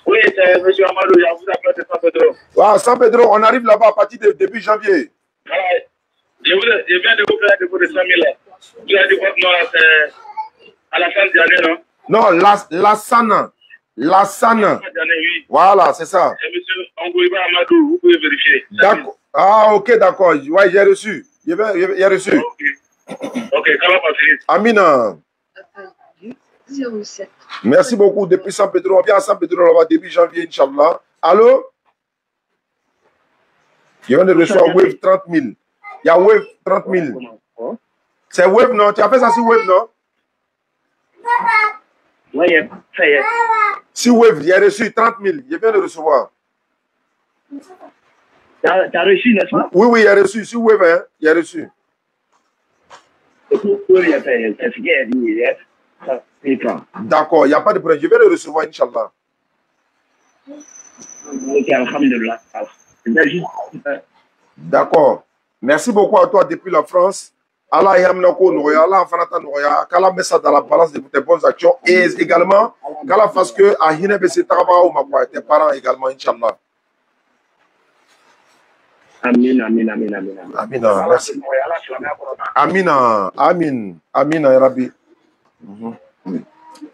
Oui, c'est M. Amadou, je vous appelle de San Pedro. Ah, San Pedro, on arrive là-bas à partir de début janvier. Voilà. Je viens de vous faire un dépôt de 100 000. Vous avez dit votre nom, c'est Alassane Diané, non? Non, Lassana. Lassana. Oui. Voilà, c'est ça. C'est M. Ongoïba Amadou, vous pouvez vérifier. D'accord. Ah, ok, d'accord. Oui, j'ai reçu. J'ai reçu. Ok, ça va passer. Amina. 07. Merci beaucoup. Depuis San Pedro, on vient à San Pedro là-bas début janvier, Inch'Allah. Allô? Je viens de recevoir Wave 30 000. Il y a Wave 30 000. C'est Wave, non? Tu as fait ça sur Wave, non? Oui, ça y est. Sur Wave, j'ai reçu 30 000. Je viens de recevoir. Tu as reçu, n'est-ce pas? Oui, oui, il a reçu. Sur Wave, hein? Il a reçu. D'accord, il n'y a pas de problème. Je vais le recevoir, Inch'Allah. D'accord. Merci beaucoup à toi depuis la France. Allah yamnako noya, Allah fanata noya, qu'Allah met ça dans la balance de tes bonnes actions et également qu'Allah fasse que à Hinebe se travaille ou ma tes parents également, Inch'Allah. Amin, amin, amin, amin. Amin, merci. Amina, amin, amina, Rabbi.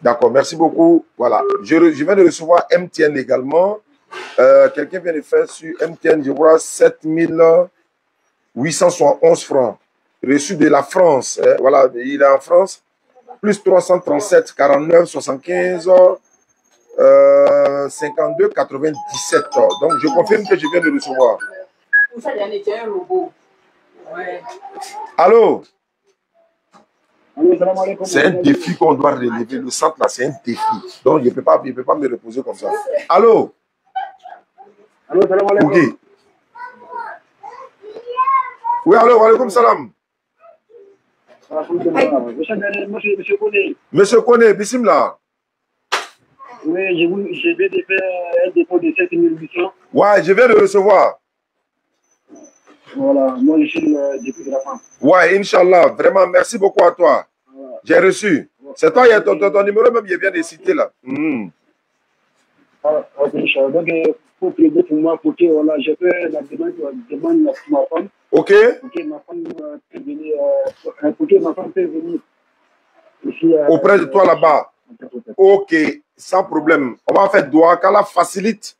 D'accord, merci beaucoup. Voilà, je viens de recevoir MTN également. Quelqu'un vient de faire sur MTN, je vois 7871 francs. Reçu de la France. Voilà, il est en France. Plus 337, 49, 75, 52, 97. Donc, je confirme que je viens de recevoir. Allô? C'est un défi qu'on doit relever. Le centre là, c'est un défi. Donc, je ne peux pas me reposer comme ça. Allô? Allô, salam alaikum. Okay. Oui, allô, wa alaikum salam. Monsieur Koné. Monsieur Koné, bismillah. Oui, je vais te faire un dépôt de 7800. Ouais, je viens de recevoir. Voilà, moi je suis le député de la femme. Ouais, Inch'Allah, vraiment, merci beaucoup à toi. Voilà. J'ai reçu. C'est toi, il y a ton numéro même, il vient de citer là. Voilà, donc, pour plaider pour moi, pour que voilà, je fais la demande à ma femme. Ok. Pour que ma femme puisse venir ici. Auprès de toi là-bas. Ok, sans problème. On va faire doigt, qu'Allah facilite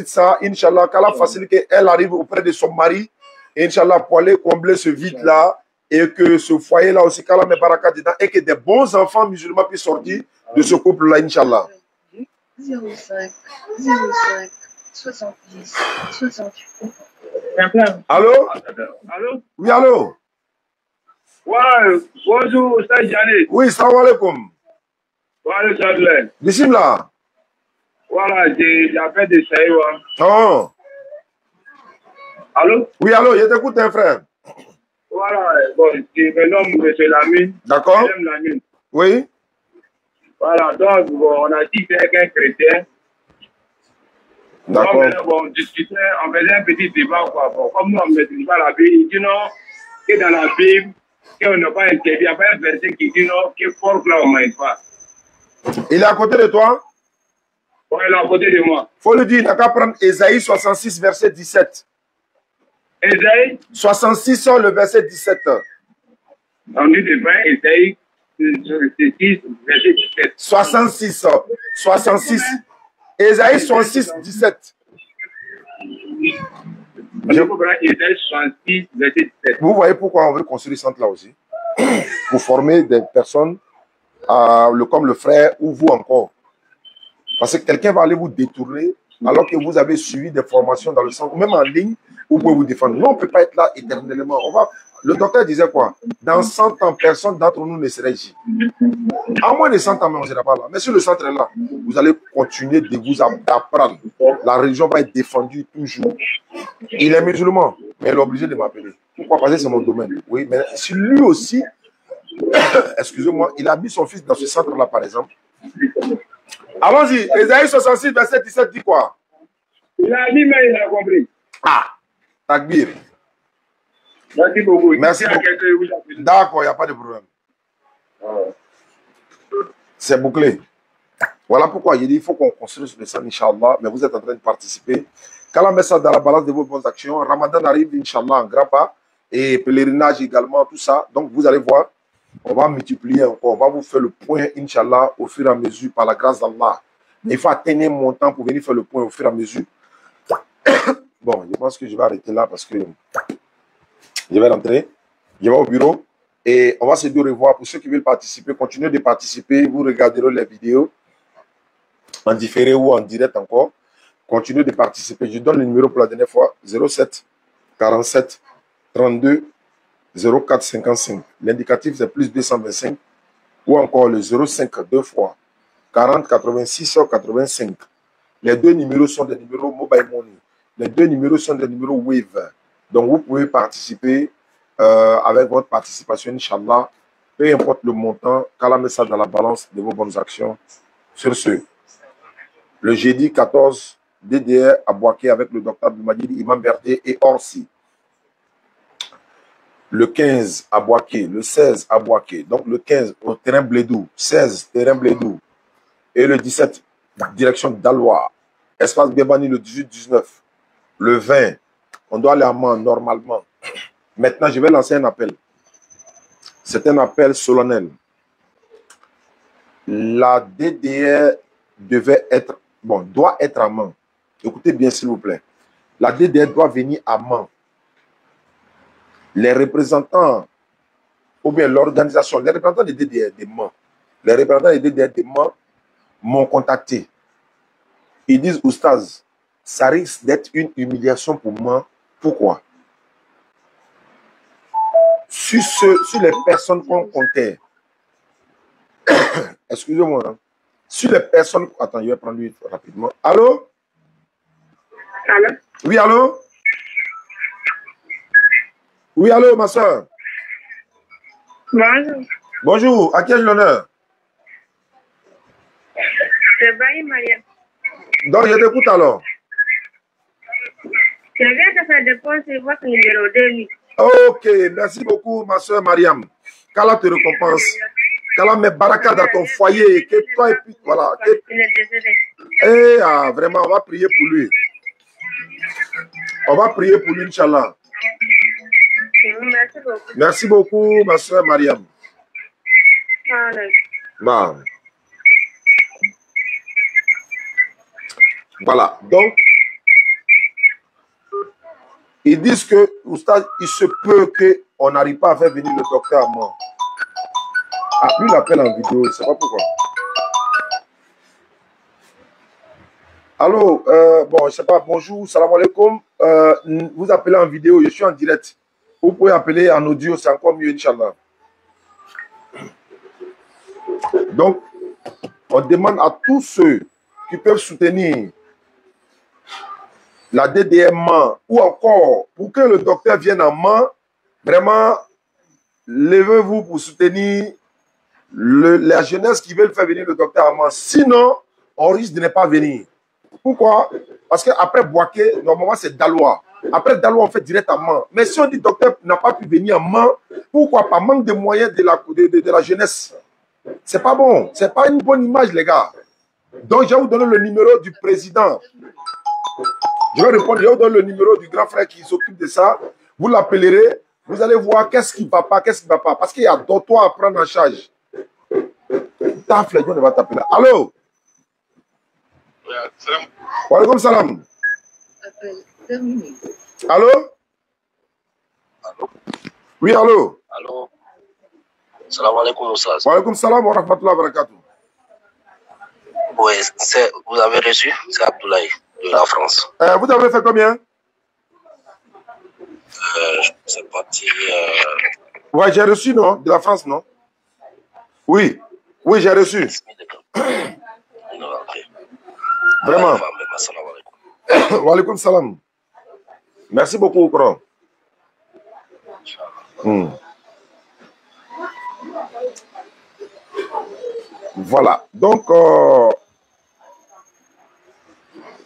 ça, Inch'Allah, qu'Allah facilite qu'elle arrive auprès de son mari, Inch'Allah, pour aller combler ce vide-là, et que ce foyer-là aussi, qu'Allah met baraka dedans, et que des bons enfants musulmans puissent sortir de ce couple-là, Inch'Allah. 05 70 68. Allô? Allô? Oui, allô? Ouais, bonjour, c'est Jané. Oui, salam alaikum. Voilà, Chadley. Bismillah. Voilà, j'appelle de Saïwa. Oh. Allô? Oui, allô, je t'écoute, un frère. Voilà, bon, je me nomme M. Lamine. D'accord. Lamine. Oui. Voilà, donc, bon, on a dit que c'est un chrétien. D'accord. Bon, on discutait, on faisait un petit débat, quoi. Bon, comme nous, on ne maîtrise pas la Bible, il dit non, que dans la Bible, qu'on n'a pas interdit, il n'y a pas un verset qui dit non, que fort là, on ne mange pas. Il est à côté de toi? Oui, il est à côté de moi. Il faut lui dire, il n'a qu'à prendre Ésaïe 66, verset 17. Ésaïe 66, le verset 17. On dit de prendre Ésaïe 66, verset 17. 66. Ésaïe 66, 17. Vous voyez pourquoi on veut construire ce centre-là aussi? Pour former des personnes comme le frère ou vous encore. Parce que quelqu'un va aller vous détourner alors que vous avez suivi des formations dans le centre, même en ligne, vous pouvez vous défendre. Nous, on ne peut pas être là éternellement. Le docteur disait quoi? Dans 100 ans, personne d'entre nous ne serait ici. À moins de 100 ans, mais on ne sera pas là. Mais si le centre est là, vous allez continuer de vous apprendre. La religion va être défendue toujours. Il est musulman, mais il est obligé de m'appeler. Pourquoi? Parce que c'est mon domaine. Oui, mais si lui aussi, excusez-moi, il a mis son fils dans ce centre-là, par exemple. Allons-y. Ésaïe 66, verset 17 dit quoi? Il a dit, mais il a compris. Ah, Takbir. Merci beaucoup. Merci beaucoup. D'accord, il n'y a pas de problème. C'est bouclé. Voilà pourquoi il dit il faut qu'on construise le centre, Inch'Allah, mais vous êtes en train de participer. Quand on met ça dans la balance de vos bonnes actions, Ramadan arrive, Inch'Allah, en grand pas, et pèlerinage également, tout ça. Donc, vous allez voir, on va multiplier encore, on va vous faire le point, Inch'Allah, au fur et à mesure, par la grâce d'Allah. Mais il faut atteindre mon temps pour venir faire le point au fur et à mesure. Bon, je pense que je vais arrêter là parce que je vais rentrer, je vais au bureau et on va se dire au revoir. Pour ceux qui veulent participer, continuez de participer, vous regarderez les vidéos en différé ou en direct encore. Continuez de participer. Je donne le numéro pour la dernière fois, 07 47 32 04 55. L'indicatif, c'est plus 225 ou encore le 05 2 fois 40 86 85. Les deux numéros sont des numéros mobile money. Les deux numéros sont des numéros Wave. Donc, vous pouvez participer avec votre participation, Inch'Allah. Peu importe le montant, qu'Allah met ça dans la balance de vos bonnes actions. Sur ce, le jeudi 14, DDR à Boaké avec le docteur Abdelmadjid, Imam Berté et Orsi. Le 15 à Boaké, le 16 à Boaké. Donc, le 15 au terrain Blédou, 16 terrain Blédou. Et le 17, direction d'Alois. Espace Bébani le 18-19. Le 20, on doit aller à Mans normalement. Maintenant, je vais lancer un appel. C'est un appel solennel. La DDR devait être, doit être à Mans. Écoutez bien, s'il vous plaît. La DDR doit venir à Mans. Les représentants, ou bien l'organisation, les représentants des DDR de Mans, les représentants des DDR de Mans m'ont contacté. Ils disent, Oustaz, ça risque d'être une humiliation pour moi. Pourquoi? sur les personnes qu'on comptait. Excusez-moi. Hein. Sur les personnes... Attends, je vais prendre lui rapidement. Allô? Allô? Oui, allô? Oui, allô, ma soeur? Bonjour. Bonjour, à qui ai-je l'honneur? C'est Baye Maria. Donc, je t'écoute alors. Je viens de faire déposer votre numéro 2000. Ok, merci beaucoup, ma soeur Mariam. Qu'Allah te récompense. Qu'Allah met baraka dans ton foyer. Que toi et puis, voilà. Il est décédé. Eh, ah, vraiment, on va prier pour lui. On va prier pour lui, Inch'Allah. Merci beaucoup. Merci beaucoup, ma soeur Mariam. Bah. Voilà, donc, ils disent que, oustaz, il se peut qu'on n'arrive pas à faire venir le docteur à moi. Ah, lui, il l'appelle en vidéo, je ne sais pas pourquoi. Allô, bon, je ne sais pas, bonjour, salam alaikum. Vous appelez en vidéo, je suis en direct. Vous pouvez appeler en audio, c'est encore mieux, Inch'Allah. Donc, on demande à tous ceux qui peuvent soutenir la DDM ou encore pour que le docteur vienne en main, vraiment, levez-vous pour soutenir la jeunesse qui veut faire venir le docteur en main. Sinon, on risque de ne pas venir. Pourquoi? Parce qu'après Boaké, normalement, c'est Daloa. Après Daloa, on fait directement. Mais si on dit docteur n'a pas pu venir en main, pourquoi? Par manque de moyens de la jeunesse. C'est pas bon. C'est pas une bonne image, les gars. Donc, je vais vous donner le numéro du président. Je vais répondre, je vais vous donner le numéro du grand frère qui s'occupe de ça. Vous l'appellerez, vous allez voir qu'est-ce qui ne va pas, qu'est-ce qui ne va pas. Parce qu'il y a d'autres à prendre en charge. Ta flèche, on va t'appeler. Allô? Wa alaikum salam. Allô? Oui, allô? Allô? Salam alaikum, Moussa. Wa alaikum salam wa rahmatullahi wa barakatuh. Oui, vous avez reçu? C'est Abdoulaye de la France. Vous avez fait combien? C'est parti. Ouais, j'ai reçu, non? De la France, non? Oui. Oui, j'ai reçu. Vraiment. Wa alaikum salam. Merci beaucoup, Kron. Voilà. Donc,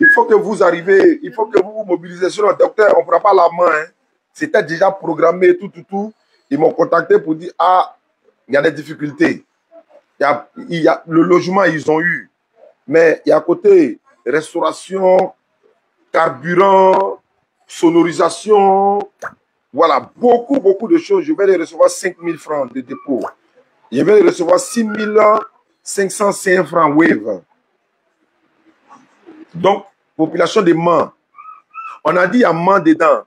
il faut que vous arrivez, il faut que vous vous mobilisez sur le docteur. On ne prend pas la main. Hein. C'était déjà programmé, tout. Ils m'ont contacté pour dire, ah, il y a des difficultés. Il y a le logement, ils ont eu. Mais il y a à côté restauration, carburant, sonorisation. Voilà, beaucoup de choses. Je vais les recevoir 5 000 francs de dépôt. Je vais les recevoir 6 505 francs Wave. Donc, population de Mans. On a dit il y a Mans dedans.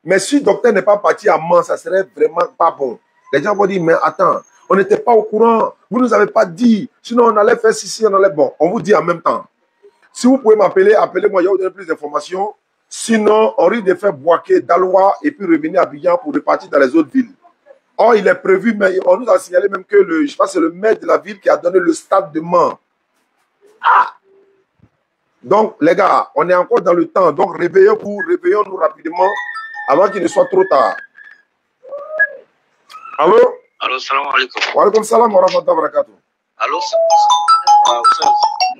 Mais si le docteur n'est pas parti à Mans, ça serait vraiment pas bon. Les gens vont dire, mais attends, on n'était pas au courant. Vous ne nous avez pas dit. Sinon, on allait faire ceci, on allait... Bon, on vous dit en même temps. Si vous pouvez m'appeler, appelez-moi, je vais vous donner plus d'informations. Sinon, on risque de faire Boaké, Daloa et puis revenir à Abidjan pour repartir dans les autres villes. Or, il est prévu, mais on nous a signalé même que je sais pas, c'est le maire de la ville qui a donné le stade de Mans. Ah! Donc, les gars, on est encore dans le temps. Donc, réveillons-nous rapidement avant qu'il ne soit trop tard. Allô? Allô, salam alaikum. Wa alaikum salam wa rahmatullahi wa barakatuh. Allô?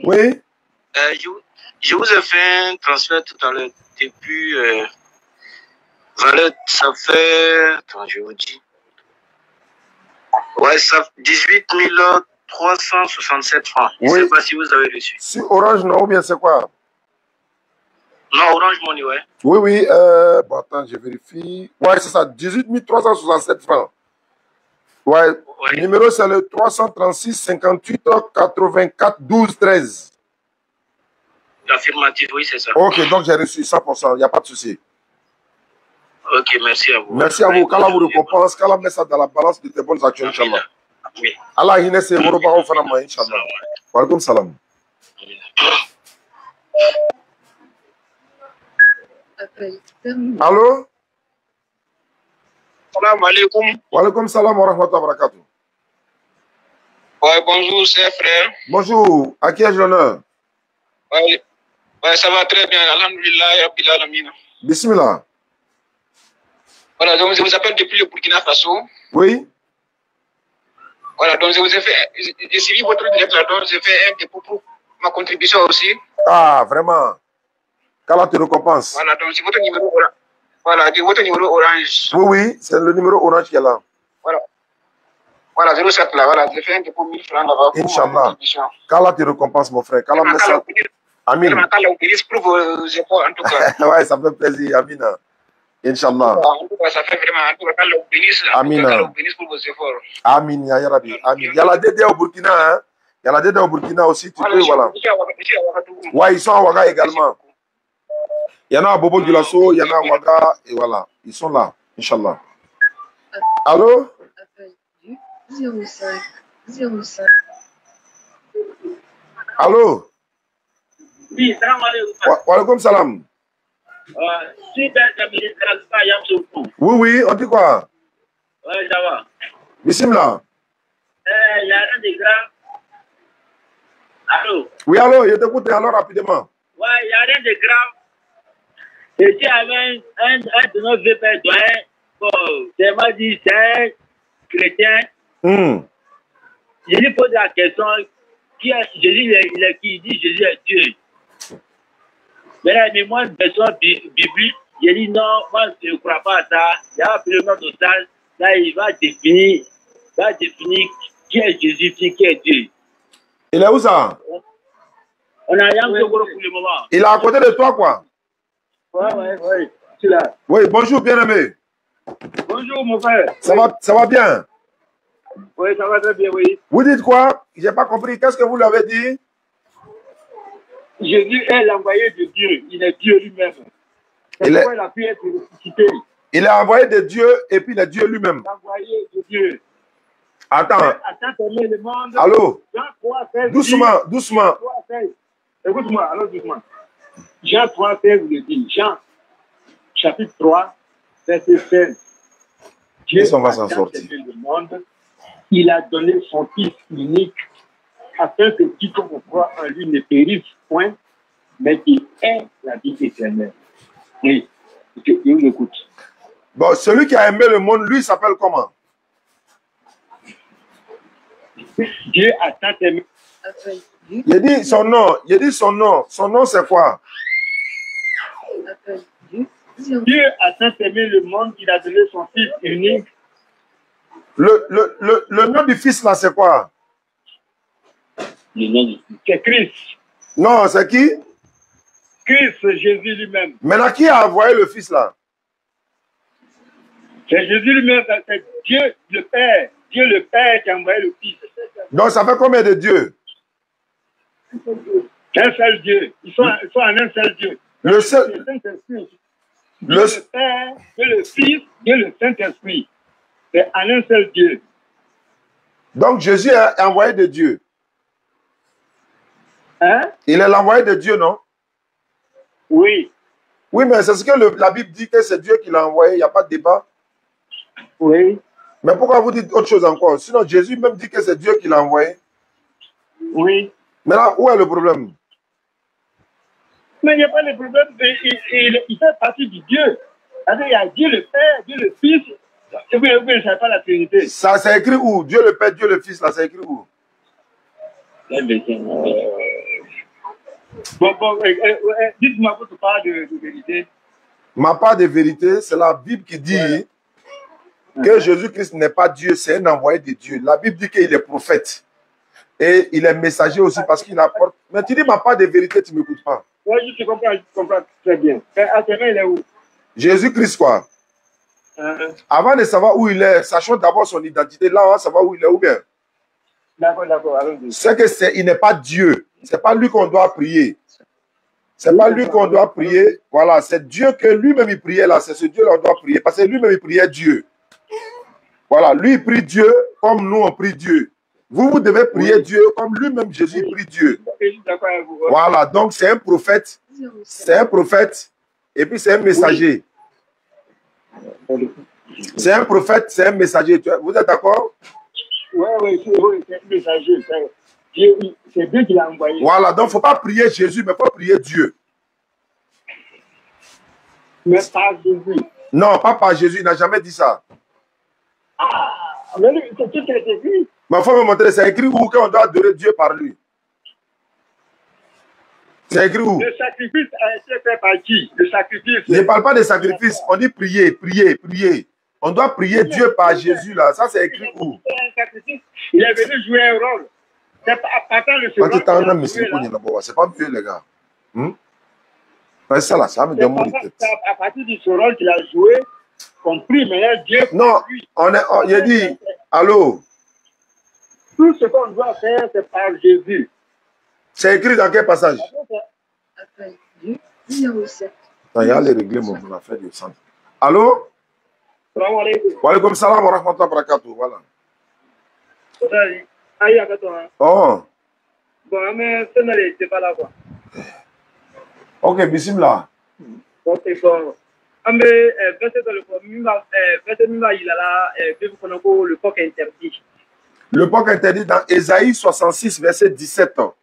Oui? Je vous ai fait un transfert tout à l'heure. Depuis... Valette, ça fait... Attends, je vous dis. Ouais, ça fait 18 367 francs. Je ne sais pas si vous avez reçu. Si Orange, non, ou bien c'est quoi? Non, Orange Money, ouais. Oui. Bon, attends, je vérifie. Ouais, c'est ça, 18 367 francs. Ouais. Le numéro, c'est le 336 58 84 12 13. L'affirmatif, oui, c'est ça. Ok, donc j'ai reçu 100%, il n'y a pas de souci. Ok, merci à vous. Merci à vous. Qu'Allah vous récompense, qu'Allah met ça dans la balance de tes bonnes actions, Inch'Allah. Allah il est Moroba au Fanama, Inch'Allah. Wa alaikum salam. Allô? Salam alaikum. Wa alaikum salam wa rahmatullahi wa barakatuh. Ouais, bonjour, c'est frère. Bonjour, à qui ai-je l'honneur? Ouais, ça va très bien, alhamdulillah, rabbil alamin. Bismillah. Voilà, donc je vous appelle depuis le Burkina Faso. Oui. Voilà, donc je vous ai fait, j'ai suivi votre direct là, donc j'ai fait un dépôt pour ma contribution aussi. Ah, vraiment. Qu'Allah te récompense. Voilà, donc c'est votre numéro orange. Voilà, c'est votre numéro orange. Oui, oui, c'est le numéro orange qui est là. Voilà. Voilà, 07 là, voilà, j'ai fait un dépôt 1000 francs là-bas. Inch'Allah. Qu'Allah te récompense, mon frère. Qu'Allah me ça. Amin. Qu'Allah utilise pour vos efforts, en tout cas. Ouais, ça me fait plaisir, Amina. Inch'Allah. En tout cas, ça fait vraiment, en tout cas, qu'Allah utilise. Amina. Qu'Allah utilise pour vos efforts. Amin, ya Rabbi. Amin. Il y a la DD au Burkina, hein. Il y a la DD au Burkina aussi, tu peux, voilà. Ouais, ils sont à Ouaga également. Il y en a à Bobo du Lasso, il y en a à Ouaga, et voilà. Ils sont là, Inch'Allah. Allô? 05 05. Allô? Oui, salam alaikum. Wa alaikum salam. Oui, oui, on dit quoi? Ouais, ça va. Bismillah. Il y a un des grands. Allô? Oui, allô, je t'écoute alors rapidement. Ouais, il y a un des grands. J'étais avec un de nos vieux pères doyens. Bon, c'est m'a dit, c'est un chrétien. Je lui pose la question, qui est Jésus, il est qui? Il dit Jésus est Dieu. Mais moi, une personne biblique, il dit non, moi je ne crois pas à ça. Il y a un nom de ça. Là, il va définir qui est Jésus, qui est Dieu. Il est où ça? On a rien pour le moment. Il est à côté de toi, quoi? Ouais. C'est là. Oui, bonjour, bien-aimé. Bonjour, mon frère. Ça va bien? Oui, ça va très bien, oui. Vous dites quoi? Je n'ai pas compris. Qu'est-ce que vous lui avez dit? Jésus est l'envoyé de Dieu. Il est Dieu lui-même. Il a pu être ressuscité. Il est envoyé de Dieu et puis il est Dieu lui-même. L'envoyé de Dieu. Attends. Le monde. Allô? Jean 3, 16, Doucement. Écoute-moi, alors doucement. Jean 3, 16 le dit. Jean, chapitre 3, verset 16. Dieu on va s'en sortir. Le monde, il a donné son Fils unique afin que quiconque croit en lui ne périsse point, mais qu'il ait la vie éternelle. Oui, je vous écoute. Bon, celui qui a aimé le monde, lui, s'appelle comment? Dieu a tant aimé. Il dit son nom. Son nom, c'est quoi? Dieu a tant aimé le monde qu'il a donné son Fils unique. Le nom du Fils, là, c'est quoi? Le nom du Fils, c'est Christ. Non, c'est qui? Christ, Jésus lui-même. Maintenant, qui a envoyé le Fils, là? C'est Jésus lui-même, c'est Dieu le Père. Dieu le Père qui a envoyé le Fils. Donc, ça fait combien de dieux? Un seul Dieu. Ils sont en un seul Dieu. Le seul. Dieu le Père, Dieu le Fils, Dieu le Saint-Esprit. C'est en un seul Dieu. Donc, Jésus est envoyé de Dieu. Hein? Il est l'envoyé de Dieu, non? Oui. Oui, mais c'est ce que la Bible dit que c'est Dieu qui l'a envoyé. Il n'y a pas de débat. Oui. Mais pourquoi vous dites autre chose encore? Sinon, Jésus même dit que c'est Dieu qui l'a envoyé. Oui. Mais là, où est le problème? Mais il n'y a pas de problème. Il fait partie du Dieu. Il y a Dieu le Père, Dieu le Fils. Et vous ne savez pas la Trinité. Ça, c'est écrit où? Dieu le Père, Dieu le Fils, là, c'est écrit où? Bon, dites-moi votre part de vérité. Ma part de vérité, c'est la Bible qui dit que Jésus-Christ n'est pas Dieu, c'est un envoyé de Dieu. La Bible dit qu'il est prophète. Et il est messager aussi parce qu'il apporte... Mais tu dis ma part de vérité, tu ne m'écoutes pas. Oui, je comprends très bien. Actuellement, il est où? Jésus-Christ, quoi. Avant de savoir où il est, sachons d'abord son identité. Là, on va savoir où il est ou bien. D'accord, allons-y. C'est que il n'est pas Dieu. C'est pas lui qu'on doit prier. C'est pas lui qu'on doit prier. Voilà, c'est Dieu que lui-même il priait là. C'est ce Dieu-là qu'on doit prier. Parce que lui-même il priait Dieu. Voilà, lui il prie Dieu comme nous on prie Dieu. Vous devez prier Dieu comme lui-même Jésus prie Dieu. Voilà, donc c'est un prophète. C'est un prophète. Et puis c'est un messager. C'est un prophète, c'est un messager. Vous êtes d'accord? Oui, c'est un messager. C'est Dieu qui l'a envoyé. Voilà, donc il ne faut pas prier Jésus, mais il faut prier Dieu. Mais pas Jésus. Non, pas par Jésus, il n'a jamais dit ça. Mais c'est tout ce qui a été dit. Mais il faut me montrer, c'est écrit où qu'on doit adorer Dieu par lui? C'est écrit où? Le sacrifice a été fait par qui? Le sacrifice. Je ne parle pas de sacrifice, on dit prier, prier, prier. On doit prier Dieu par Jésus là. Ça c'est écrit où? Il est venu jouer un rôle. C'est pas mieux les gars. Ça là, ça me demande. À partir de ce rôle qu'il a joué, compris, mais Dieu. Non, il a dit, allô? Tout ce qu'on doit faire, c'est par Jésus. C'est écrit dans quel passage? Il y a les règlements de l'affaire du centre. Allô? Wa alaikum salam wa rahmatullahi wa barakatuh. Voilà. Oh. Bon, mais ce n'est pas là, quoi. Ok, bismillah. Ok, bon. Mais, verset dans le coq interdit. Le coq interdit dans Ésaïe 66, verset 17. Ok,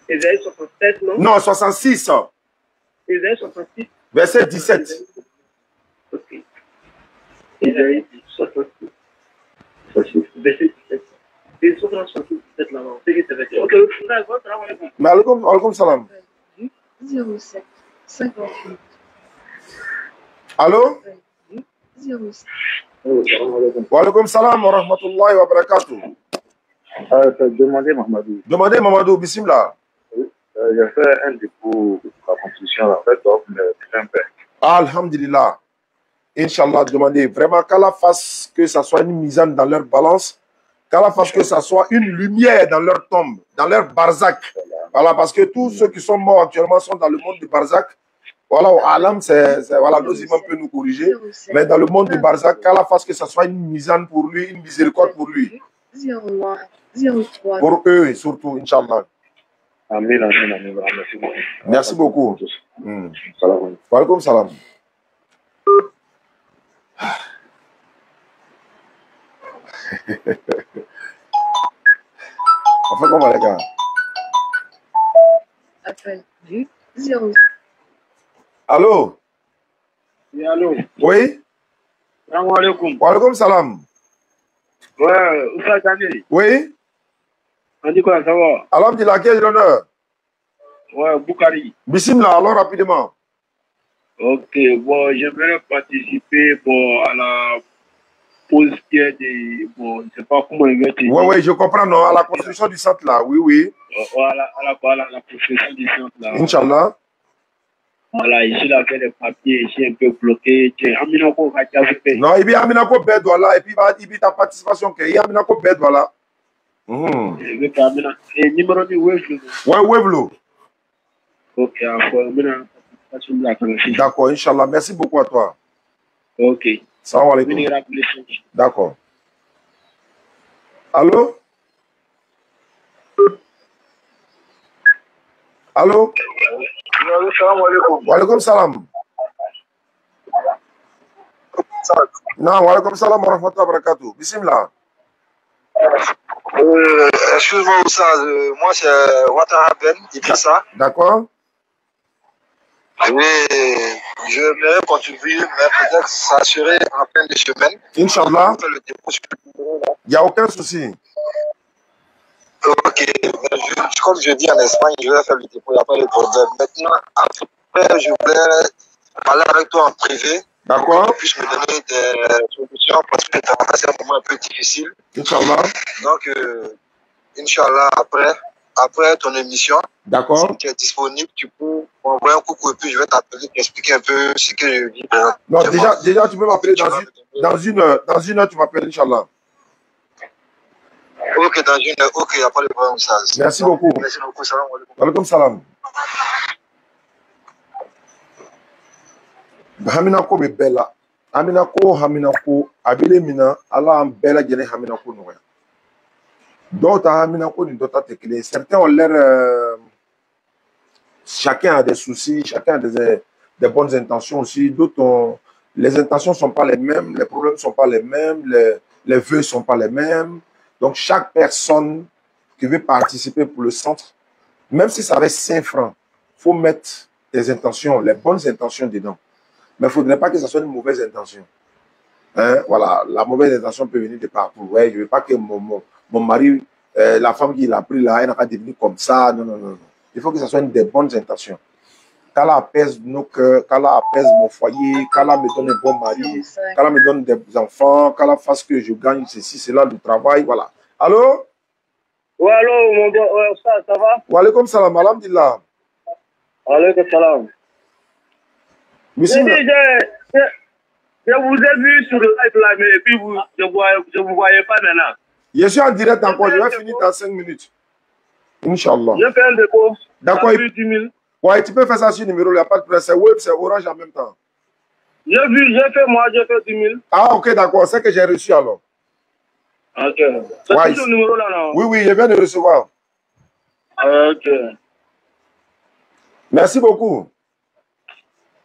Ésaïe 67, non? Non, 66. Ésaïe 66. Verset 17. Ok. Ésaïe 66. Verset 17. C'est 67 là-bas. Ok, mais alaikum salam. 07 58. Allô? 07. Wa alaikum salam wa rahmatullahi wa barakatuh. Demandez Mamadou. Demandez Mamadou, bismillah. J'ai fait un dépôt pour la construction, en fait, donc, mais Alhamdulillah. Inch'Allah, demandez vraiment qu'Allah fasse que ça soit une misane dans leur balance, qu'Allah fasse que ça soit une lumière dans leur tombe, dans leur barzak. Voilà, parce que tous ceux qui sont morts actuellement sont dans le monde du barzak. Voilà, au Alam, voilà, nos imams peuvent nous corriger. Mais dans le monde du barzak, qu'Allah fasse que ça soit une misane pour lui, une miséricorde pour lui. 03. Pour eux, surtout, Inch'Allah. Amen, amen, amen. Merci beaucoup. Wa alaikum salam. On fait comment les gars? Appel du 0. Allô? Oui, allô? Oui? Salam alaikum. Wa alaikum salam. Ouais, Oussa Daniel. Oui? On dit quoi, ça va? Alhamdulillah, quel est l'honneur? Ouais, Boukari. Bismillah, alors rapidement. Ok, bon, j'aimerais participer à la pose pierre de. Bon, je ne sais pas comment il va être. Oui, je comprends, non, à la construction du centre là, oui. Voilà, à la construction du centre là. Inch'Allah. Voilà, ici, là, fait les papiers, ici, un peu bloqué. Aminako va t'ajouter. Non, il y a Aminako Bed, voilà, et puis il y a ta participation, il y a Aminako Bed, voilà. Et numéro de Wevlo. Ouais, Wevlo. Ok, d'accord, Inch'Allah, merci beaucoup à toi. Ok. Salam alaikum. D'accord. Allô? Allô? Wa alaikum salam. Non, wa alaikum salam wa rahmatullahi wa barakatuh. Bismillah. Excuse-moi, Oussa, moi c'est Ouattara Ben, Idrissa. D'accord. Oui, je voudrais contribuer, mais peut-être que ça serait en fin de semaine. Inch'Allah. Il n'y a aucun souci. Ok, comme je dis en Espagne, je vais faire le dépôt, il n'y a pas de problème. Maintenant, après, je voulais parler avec toi en privé. D'accord. Que tu puisses me donner des solutions parce que c'est un moment un peu difficile. Inch'Allah. Donc, Inch'Allah, après ton émission, d'accord. Si tu es disponible, tu peux m'envoyer un coucou et puis je vais t'appeler, t'expliquer un peu ce que je vis. Non, déjà, tu peux m'appeler dans une heure, tu m'appelles, Inch'Allah. Ok, dans une heure, ok, il n'y a pas de problème, ça. Merci beaucoup. Merci beaucoup, salam alaikum. Wa alaikum salam. Haminako be bella. Haminako, abile mina, Allah en bella gene Haminako noya. D'autres Haminako ni d'autres tekele. Certains ont l'air, chacun a des soucis, chacun a des bonnes intentions aussi. D'autres ont les intentions ne sont pas les mêmes, les problèmes ne sont pas les mêmes, les vœux ne sont pas les mêmes. Donc, chaque personne qui veut participer pour le centre, même si ça avait 5 francs, il faut mettre des intentions, les bonnes intentions dedans. Mais il ne faudrait pas que ce soit une mauvaise intention. Hein? Voilà, la mauvaise intention peut venir de partout. Ouais, je ne veux pas que mon mari, la femme qui l'a pris là, elle n'a pas devenu comme ça. Non, non, non, non. Il faut que ce soit des bonnes intentions. Qu'Allah apaise nos cœurs, qu'Allah apaise mon foyer, qu'Allah me donne un bon mari, qu'Allah me donne des enfants, qu'Allah fasse que je gagne ceci, cela, du travail. Voilà. Allô? Oui, allô, mon gars, ça va? Wa alaykoum salam, alhamdulillah. Alaykoum salam. Monsieur, je vous ai vu sur le live là, mais et puis je vous voyais pas maintenant. je suis en direct encore, je vais finir dans 5 minutes. Inch'Allah. Je fais un dépôt. D'accord. 10 000. Ouais, tu peux faire ça sur le numéro, il n'y a pas de problème. C'est Web, c'est Orange en même temps. J'ai fait 10 000. Ah, ok, d'accord. C'est que j'ai reçu alors. Ok. C'est Ouais, ce numéro là, non? Oui, oui, je viens de recevoir. Ok. Merci beaucoup.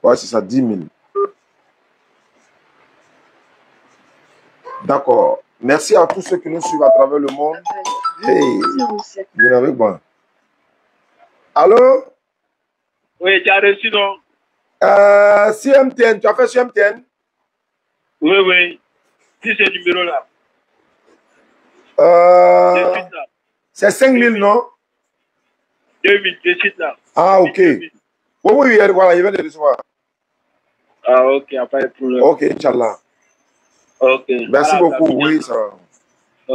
Ouais, c'est ça, 10 000. D'accord. Merci à tous ceux qui nous suivent à travers le monde. Hey, bien avec moi. Allô? Oui, tu as reçu donc? CMTN, tu as fait CMTN? Oui, oui. Si c'est le numéro là. C'est 5 000, non? 2000, c'est suite là. Ah, ok. Oui, oui, voilà, il vient de recevoir. Ah, ok, pas de problème. Ok, Inch'Allah. Ok. Merci beaucoup, oui, ça va.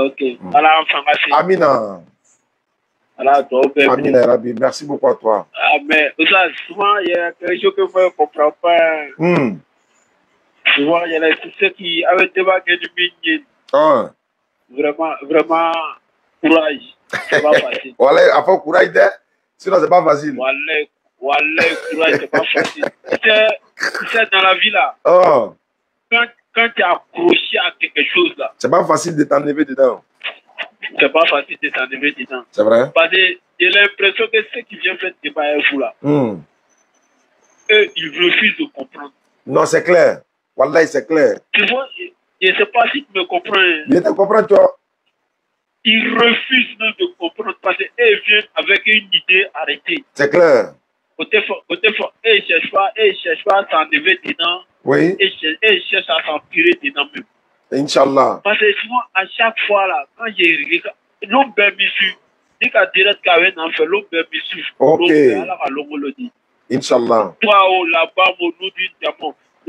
Ok. Alors, enfin, merci. Amina. Alors, toi, Amina, Rabi, merci beaucoup à toi. Ah, mais ça, souvent, il y a quelque chose que vous ne comprenez pas. Souvent, il y a ceux qui avaient débarqué du Bingin. Vraiment, courage. C'est pas facile. Voilà, à part courage, sinon, c'est pas facile. Voilà, courage, c'est pas facile. Tu sais, dans la vie là, quand tu es accroché à quelque chose là, c'est pas facile de t'enlever dedans. C'est pas facile de t'enlever dedans. C'est vrai? Parce que j'ai l'impression que ceux qui viennent faire débat avec vous là, eux, ils refusent de comprendre. Non, c'est clair. Wallah, c'est clair. Tu vois, je ne sais pas si tu me comprends. Je te comprends, toi. Ils refusent même de comprendre parce qu'ils viennent avec une idée arrêtée. C'est clair. Côté fort, ils ne cherchent pas à s'enlever dedans. Oui. Ils cherchent à s'en tirer dedans même. Inch'Allah. Parce que souvent, à chaque fois, là, quand j'ai regarde, l'homme bémissu, dès qu'il direct qu'avec un fait, l'homme bémissu, ok. L'homme le dit. Inch'Allah. Toi, là-bas, mon nous dit, il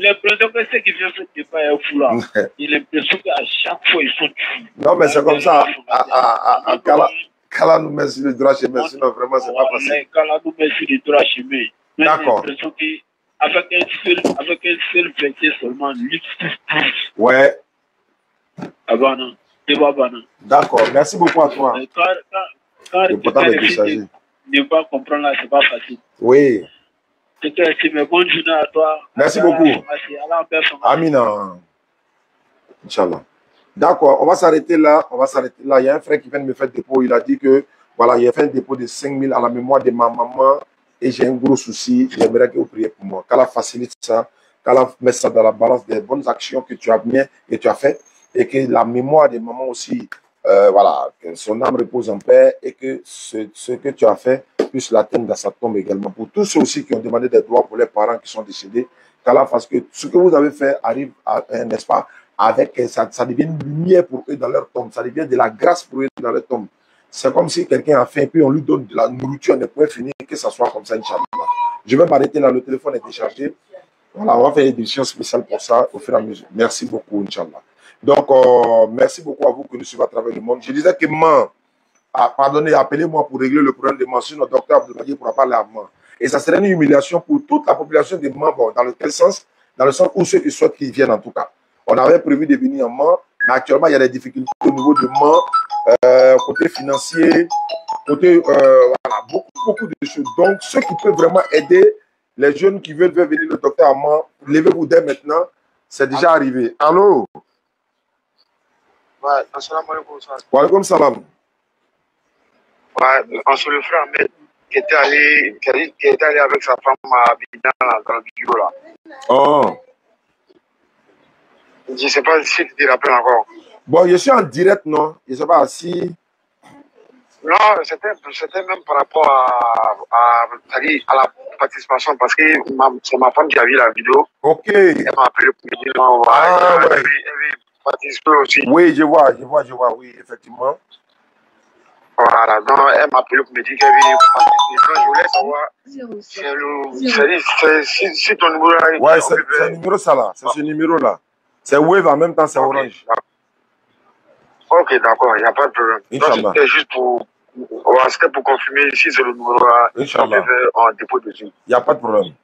a l'impression que ceux qui viennent faire des pas fou là. Il a l'impression qu'à chaque fois, ils sont tués. Non, mais c'est comme ça. Kala nous met sur le droit chemin, sinon vraiment, c'est pas facile. Kala nous met sur le droit chemin. D'accord. Avec un seul verset seulement, lui, ouais. Ah ben non, c'est pas bon. D'accord, merci beaucoup à toi. Quand le portable est déchargé. Ne pas comprendre là, c'est pas facile. Oui. C'est mes bonnes journées à toi. Merci beaucoup. Amina. Inch'Allah. D'accord, on va s'arrêter là. Il y a un frère qui vient de me faire dépôt. Il a dit que, voilà, il a fait un dépôt de 5 000 à la mémoire de ma maman et j'ai un gros souci. J'aimerais que vous priez pour moi. Qu'Allah facilite ça, qu'Allah mette ça dans la balance des bonnes actions que tu as bien et tu as fait et que la mémoire de maman aussi, voilà, que son âme repose en paix et que ce que tu as fait puisse l'atteindre dans sa tombe également. Pour tous ceux aussi qui ont demandé des droits pour les parents qui sont décédés, qu'Allah fasse que ce que vous avez fait arrive, n'est-ce pas, avec ça devient une lumière pour eux dans leur tombe, ça devient de la grâce pour eux dans leur tombe. C'est comme si quelqu'un a faim, puis on lui donne de la nourriture, on ne peut finir, que ça soit comme ça, Inch'Allah. Je vais m'arrêter là, le téléphone est déchargé. Voilà, on va faire une édition spéciale pour ça au fur et à mesure. Merci beaucoup, Inch'Allah. Donc, merci beaucoup à vous qui nous suivez à travers le monde. Je disais que pardonnez, appelez-moi pour régler le problème de moi, sinon le docteur Abdelbadi pourra parler à moi. Et ça serait une humiliation pour toute la population des membres. Dans quel sens? Dans le sens où ceux qui souhaitent qu'ils viennent en tout cas. On avait prévu de venir en Mans, mais actuellement il y a des difficultés au niveau de Mans, côté financier, côté, voilà, beaucoup de choses. Donc, ceux qui peuvent vraiment aider les jeunes qui veulent venir le docteur à Mans, levez-vous dès maintenant, c'est déjà arrivé. Allô? Ouais, assalamu alaikum. Wa alaikum salam. Ouais, on le frère Ahmed qui était allé avec sa femme à Abidjan dans le bureau là. Oh. Je ne sais pas si tu te rappelles encore. Bon, je suis en direct, non? Je ne sais pas si... Non, c'était même par rapport à la participation, parce que c'est ma femme qui a vu la vidéo. Ok. Elle m'a appelé pour me dire non, elle veut participer aussi. Oui, je vois, oui, effectivement. Voilà, donc elle m'a appelé pour me dire qu'elle veut participer. Donc je voulais savoir, si ton numéro là... Ouais, c'est ce numéro ça là, c'est ce numéro-là. C'est Wave en même temps, c'est Orange. Ok, d'accord, il n'y a pas de problème. C'était juste pour confirmer si c'est le numéro là. Inch'Allah. En dépôt dessus. Il n'y a pas de problème.